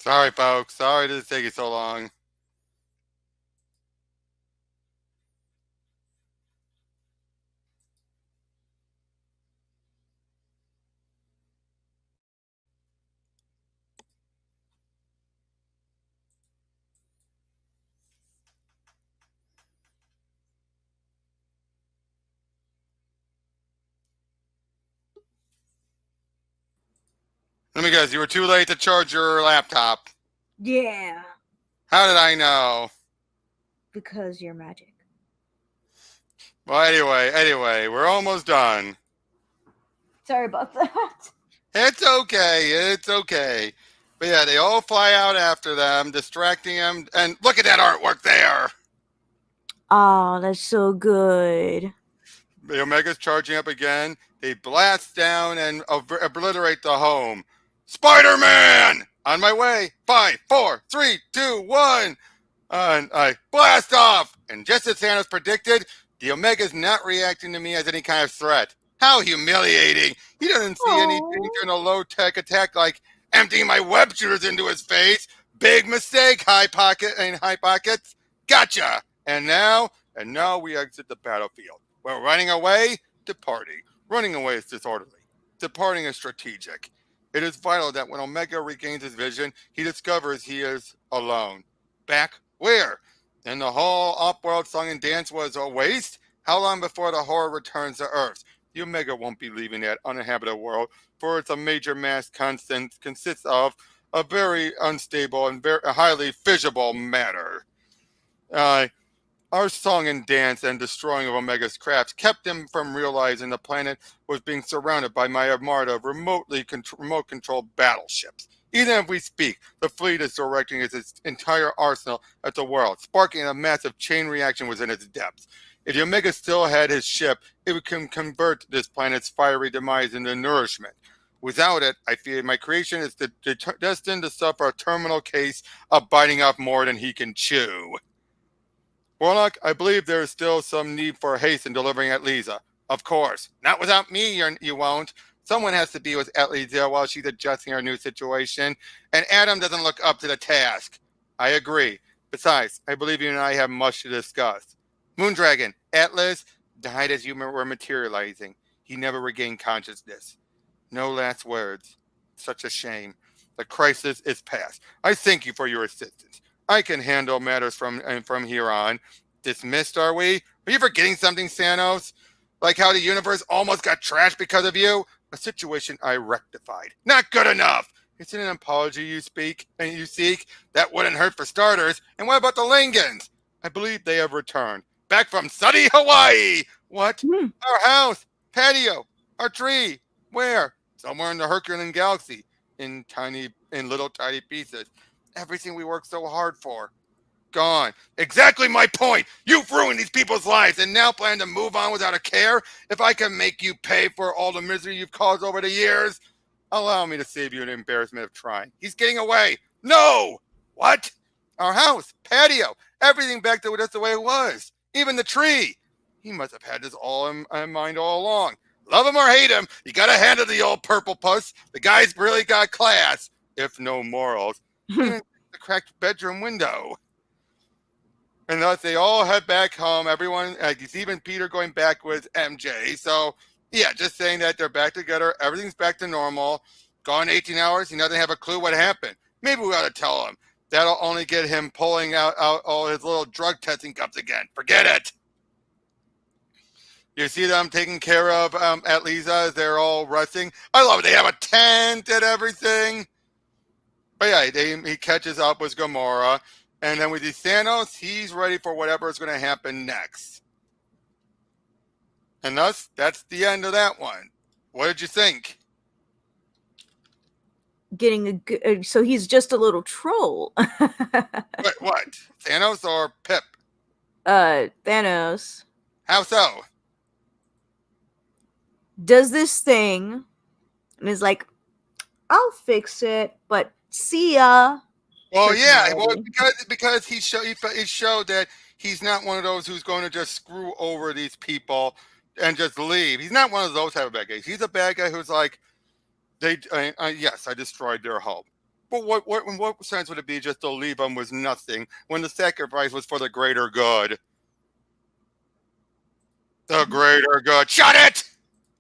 Sorry, folks. Sorry this is taking so long. Let me guess. You were too late to charge your laptop. Yeah, How did I know? because you're magic. Well, anyway, we're almost done. Sorry about that. It's okay. It's okay. But yeah, they all fly out after them, distracting them. And look at that artwork there. Oh, that's so good. The Omega's charging up again. They blast down and obliterate the home. Spider-Man! On my way. 5, 4, 3, 2, 1. And I blast off. And just as Thanos predicted, the Omega's not reacting to me as any kind of threat. How humiliating. He doesn't see any danger in a low-tech attack like emptying my web shooters into his face. Big mistake, High Pockets. Gotcha. And now we exit the battlefield. We're running away to party. Running away is disorderly. Departing is strategic. It is vital that when Omega regains his vision, he discovers he is alone. Back where? And the whole off-world song and dance was a waste? How long before the horror returns to Earth? The Omega won't be leaving that uninhabited world, for it's a major mass constant consists of a very unstable and very highly fissile matter. Our song and dance and destroying of Omega's crafts kept him from realizing the planet was being surrounded by my armada of remote-controlled battleships. Even as we speak, the fleet is directing its entire arsenal at the world, sparking a massive chain reaction within its depths. If the Omega still had his ship, it would convert this planet's fiery demise into nourishment. Without it, I fear my creation is destined to suffer a terminal case of biting off more than he can chew. Warlock, I believe there is still some need for haste in delivering Atliza. Of course. Not without me, you won't. Someone has to be with Atliza while she's adjusting her new situation, and Adam doesn't look up to the task. I agree. Besides, I believe you and I have much to discuss. Moondragon, Atlas, died as you were materializing. He never regained consciousness. No last words. Such a shame. The crisis is past. I thank you for your assistance. I can handle matters from here on. Dismissed, are we? Are you forgetting something, Thanos? Like how the universe almost got trashed because of you? A situation I rectified. Not good enough. It's an apology you seek. That wouldn't hurt for starters. And what about the Langans? I believe they have returned. Back from sunny Hawaii. What? Our house, patio, our tree. Where? Somewhere in the Herculean galaxy. In little tiny pieces. Everything we worked so hard for. Gone. Exactly my point. You've ruined these people's lives and now plan to move on without a care. If I can make you pay for all the misery you've caused over the years, allow me to save you an embarrassment of trying. He's getting away. No! What? Our house, patio, everything back to just the way it was. Even the tree. He must have had this all in mind all along. Love him or hate him, you gotta hand it to the old purple puss. The guy's really got class, if no morals. Even the cracked bedroom window. And thus they all head back home. Everyone, even Peter going back with MJ. So, yeah, just saying that they're back together. Everything's back to normal. Gone 18 hours. He doesn't have a clue what happened. Maybe we ought to tell him. That'll only get him pulling out all his little drug testing cups again. Forget it. You see them taking care of Atliza as they're all resting. I love it. They have a tent and everything. But yeah, he catches up with Gamora. And then with Thanos, he's ready for whatever is going to happen next. And thus, that's the end of that one. What did you think? So he's just a little troll. What? Thanos or Pip? Thanos. How so? Does this thing and is like, I'll fix it, but see ya. Well, yeah, well, because he showed that he's not one of those who's going to just screw over these people and just leave. He's not one of those type of bad guys. He's a bad guy who's like, yes, I destroyed their home. But what sense would it be just to leave them with nothing when the sacrifice was for the greater good? The greater good. Shut it!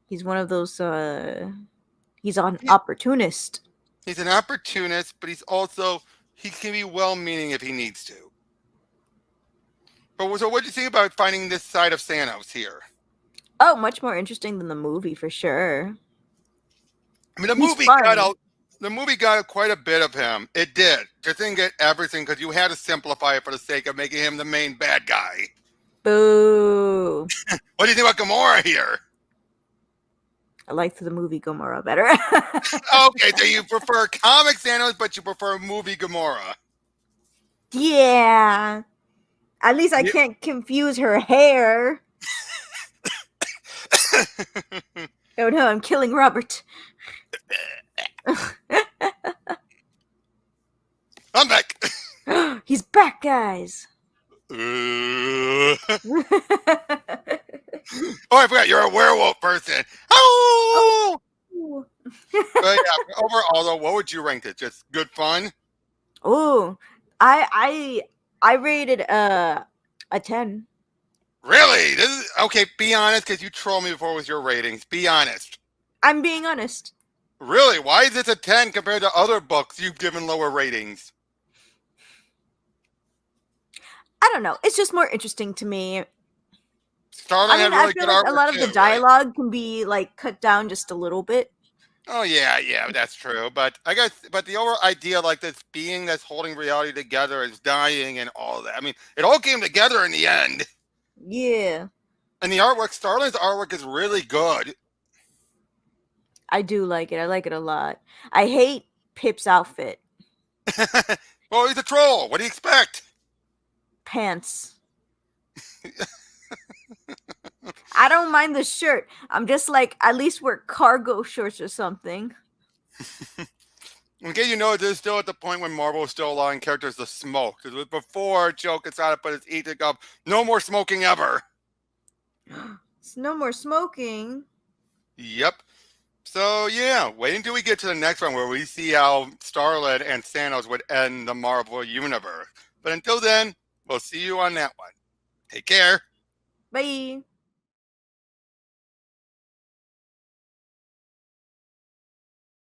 He's one of those, he's an opportunist. He's an opportunist, but he can be well-meaning if he needs to. But so what do you think about finding this side of Thanos here? Oh, much more interesting than the movie, for sure. I mean, the movie got quite a bit of him. It did. Just didn't get everything because you had to simplify it for the sake of making him the main bad guy. Boo. What do you think about Gamora here? I liked the movie Gamora better. Okay, so you prefer comic Thanos, but you prefer movie Gamora. Yeah. At least I can't confuse her hair. Oh no, I'm killing Robert. I'm back. He's back, guys. Oh, I forgot you're a werewolf person. Oh! But yeah, overall, though, what would you rank it? Just good fun? Oh, I rated a 10. Really? Okay, be honest, because you trolled me before with your ratings. Be honest. I'm being honest. Really? Why is this a 10 compared to other books you've given lower ratings? I don't know. It's just more interesting to me. Starlin had really good artwork a lot of too, the dialogue can be like cut down just a little bit. Oh yeah, that's true. But I guess, the overall idea, like this being that's holding reality together, is dying and all that. I mean, it all came together in the end. Yeah. And the artwork, Starlin's artwork is really good. I do like it. I like it a lot. I hate Pip's outfit. Well, he's a troll. What do you expect? Pants. I don't mind the shirt. I'm just like, at least wear cargo shorts or something. In case you know, this is still at the point when Marvel was still allowing characters to smoke. Because it was before Joe Quesada put his edict up, no more smoking ever. It's no more smoking. Yep. So yeah, wait until we get to the next one where we see how Starlin and Thanos would end the Marvel universe. But until then, we'll see you on that one. Take care. Bye.